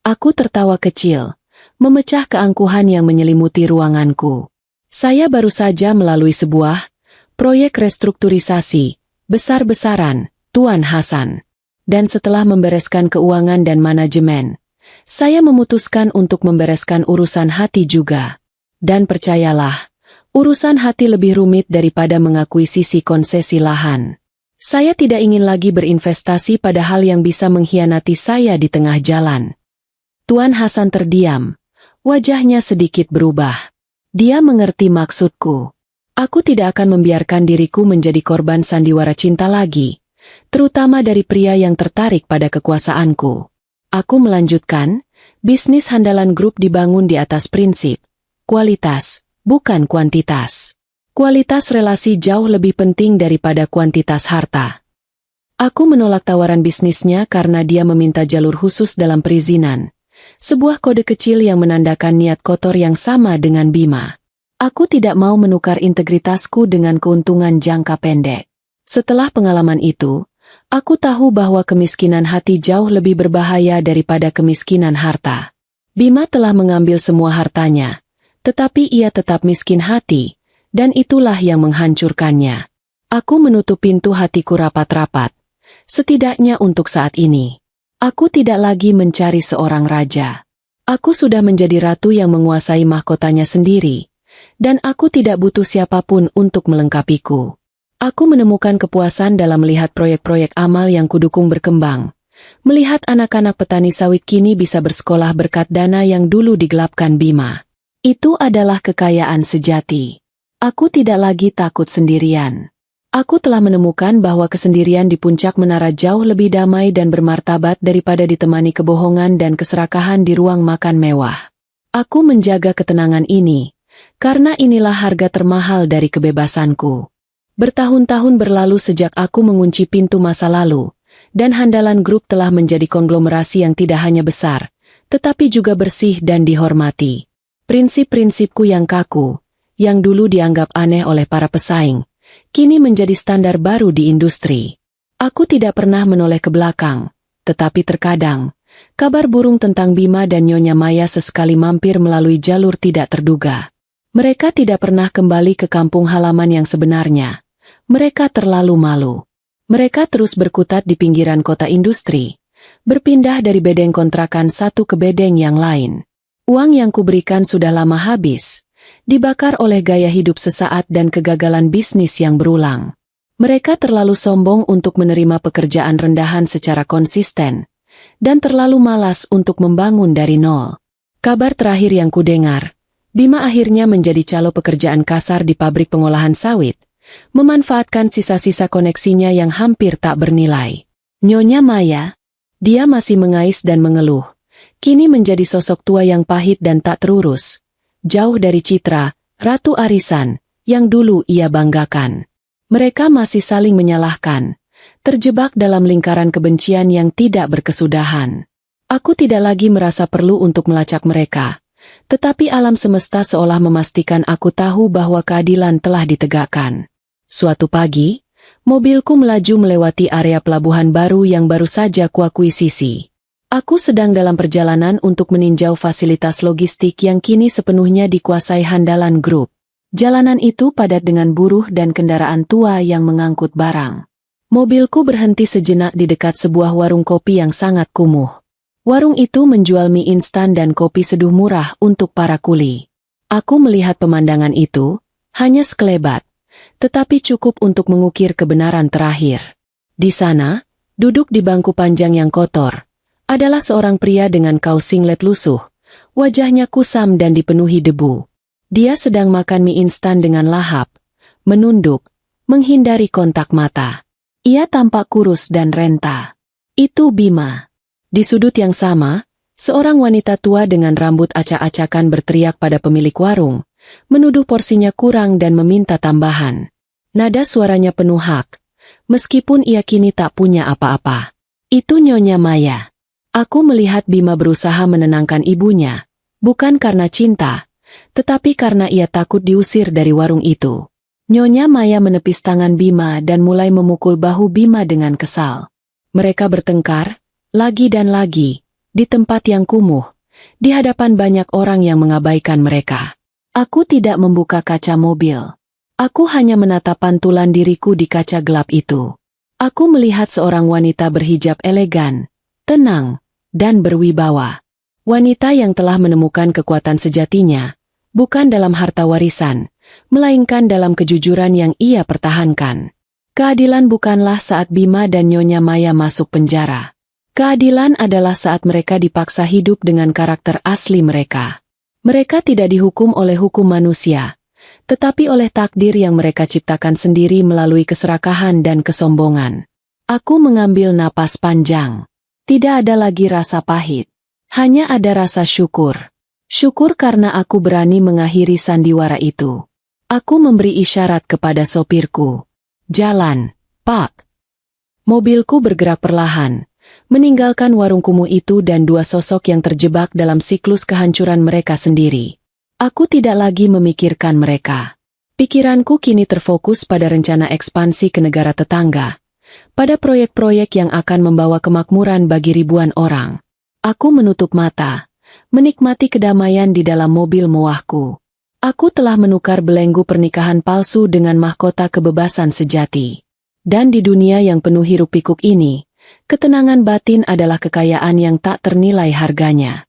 Aku tertawa kecil, memecah keangkuhan yang menyelimuti ruanganku. Saya baru saja melalui sebuah proyek restrukturisasi besar-besaran, Tuan Hasan. Dan setelah membereskan keuangan dan manajemen, saya memutuskan untuk membereskan urusan hati juga. Dan percayalah, urusan hati lebih rumit daripada mengakuisisi konsesi lahan. Saya tidak ingin lagi berinvestasi pada hal yang bisa mengkhianati saya di tengah jalan. Tuan Hasan terdiam, wajahnya sedikit berubah. Dia mengerti maksudku. Aku tidak akan membiarkan diriku menjadi korban sandiwara cinta lagi, terutama dari pria yang tertarik pada kekuasaanku. Aku melanjutkan, bisnis Handalan Group dibangun di atas prinsip kualitas, bukan kuantitas. Kualitas relasi jauh lebih penting daripada kuantitas harta. Aku menolak tawaran bisnisnya karena dia meminta jalur khusus dalam perizinan. Sebuah kode kecil yang menandakan niat kotor yang sama dengan Bima. Aku tidak mau menukar integritasku dengan keuntungan jangka pendek. Setelah pengalaman itu, aku tahu bahwa kemiskinan hati jauh lebih berbahaya daripada kemiskinan harta. Bima telah mengambil semua hartanya, tetapi ia tetap miskin hati, dan itulah yang menghancurkannya. Aku menutup pintu hatiku rapat-rapat, setidaknya untuk saat ini. Aku tidak lagi mencari seorang raja. Aku sudah menjadi ratu yang menguasai mahkotanya sendiri, dan aku tidak butuh siapapun untuk melengkapiku. Aku menemukan kepuasan dalam melihat proyek-proyek amal yang kudukung berkembang. Melihat anak-anak petani sawit kini bisa bersekolah berkat dana yang dulu digelapkan Bima. Itu adalah kekayaan sejati. Aku tidak lagi takut sendirian. Aku telah menemukan bahwa kesendirian di puncak menara jauh lebih damai dan bermartabat daripada ditemani kebohongan dan keserakahan di ruang makan mewah. Aku menjaga ketenangan ini, karena inilah harga termahal dari kebebasanku. Bertahun-tahun berlalu sejak aku mengunci pintu masa lalu, dan Handalan Group telah menjadi konglomerasi yang tidak hanya besar, tetapi juga bersih dan dihormati. Prinsip-prinsipku yang kaku, yang dulu dianggap aneh oleh para pesaing, kini menjadi standar baru di industri. Aku tidak pernah menoleh ke belakang, tetapi terkadang, kabar burung tentang Bima dan Nyonya Maya sesekali mampir melalui jalur tidak terduga. Mereka tidak pernah kembali ke kampung halaman yang sebenarnya. Mereka terlalu malu. Mereka terus berkutat di pinggiran kota industri, berpindah dari bedeng kontrakan satu ke bedeng yang lain. Uang yang kuberikan sudah lama habis, dibakar oleh gaya hidup sesaat dan kegagalan bisnis yang berulang. Mereka terlalu sombong untuk menerima pekerjaan rendahan secara konsisten, dan terlalu malas untuk membangun dari nol. Kabar terakhir yang kudengar, Bima akhirnya menjadi calo pekerjaan kasar di pabrik pengolahan sawit, memanfaatkan sisa-sisa koneksinya yang hampir tak bernilai. Nyonya Maya, dia masih mengais dan mengeluh, kini menjadi sosok tua yang pahit dan tak terurus, jauh dari citra Ratu Arisan yang dulu ia banggakan. Mereka masih saling menyalahkan, terjebak dalam lingkaran kebencian yang tidak berkesudahan. Aku tidak lagi merasa perlu untuk melacak mereka, tetapi alam semesta seolah memastikan aku tahu bahwa keadilan telah ditegakkan. Suatu pagi, mobilku melaju melewati area pelabuhan baru yang baru saja kuakuisisi. Aku sedang dalam perjalanan untuk meninjau fasilitas logistik yang kini sepenuhnya dikuasai Handalan Group. Jalanan itu padat dengan buruh dan kendaraan tua yang mengangkut barang. Mobilku berhenti sejenak di dekat sebuah warung kopi yang sangat kumuh. Warung itu menjual mie instan dan kopi seduh murah untuk para kuli. Aku melihat pemandangan itu, hanya sekelebat, tetapi cukup untuk mengukir kebenaran terakhir. Di sana, duduk di bangku panjang yang kotor, adalah seorang pria dengan kaos singlet lusuh, wajahnya kusam dan dipenuhi debu. Dia sedang makan mie instan dengan lahap, menunduk, menghindari kontak mata. Ia tampak kurus dan renta. Itu Bima. Di sudut yang sama, seorang wanita tua dengan rambut acak-acakan berteriak pada pemilik warung, menuduh porsinya kurang dan meminta tambahan. Nada suaranya penuh hak, meskipun ia kini tak punya apa-apa. Itu Nyonya Maya. Aku melihat Bima berusaha menenangkan ibunya, bukan karena cinta, tetapi karena ia takut diusir dari warung itu. Nyonya Maya menepis tangan Bima dan mulai memukul bahu Bima dengan kesal. Mereka bertengkar, lagi dan lagi, di tempat yang kumuh, di hadapan banyak orang yang mengabaikan mereka. Aku tidak membuka kaca mobil. Aku hanya menatap pantulan diriku di kaca gelap itu. Aku melihat seorang wanita berhijab elegan, tenang, dan berwibawa. Wanita yang telah menemukan kekuatan sejatinya, bukan dalam harta warisan, melainkan dalam kejujuran yang ia pertahankan. Keadilan bukanlah saat Bima dan Nyonya Maya masuk penjara. Keadilan adalah saat mereka dipaksa hidup dengan karakter asli mereka. Mereka tidak dihukum oleh hukum manusia, tetapi oleh takdir yang mereka ciptakan sendiri melalui keserakahan dan kesombongan. Aku mengambil napas panjang. Tidak ada lagi rasa pahit. Hanya ada rasa syukur. Syukur karena aku berani mengakhiri sandiwara itu. Aku memberi isyarat kepada sopirku. Jalan, Pak. Mobilku bergerak perlahan, meninggalkan warung kumuh itu dan dua sosok yang terjebak dalam siklus kehancuran mereka sendiri. Aku tidak lagi memikirkan mereka. Pikiranku kini terfokus pada rencana ekspansi ke negara tetangga, pada proyek-proyek yang akan membawa kemakmuran bagi ribuan orang. Aku menutup mata, menikmati kedamaian di dalam mobil mewahku. Aku telah menukar belenggu pernikahan palsu dengan mahkota kebebasan sejati. Dan di dunia yang penuh hiruk-pikuk ini, ketenangan batin adalah kekayaan yang tak ternilai harganya.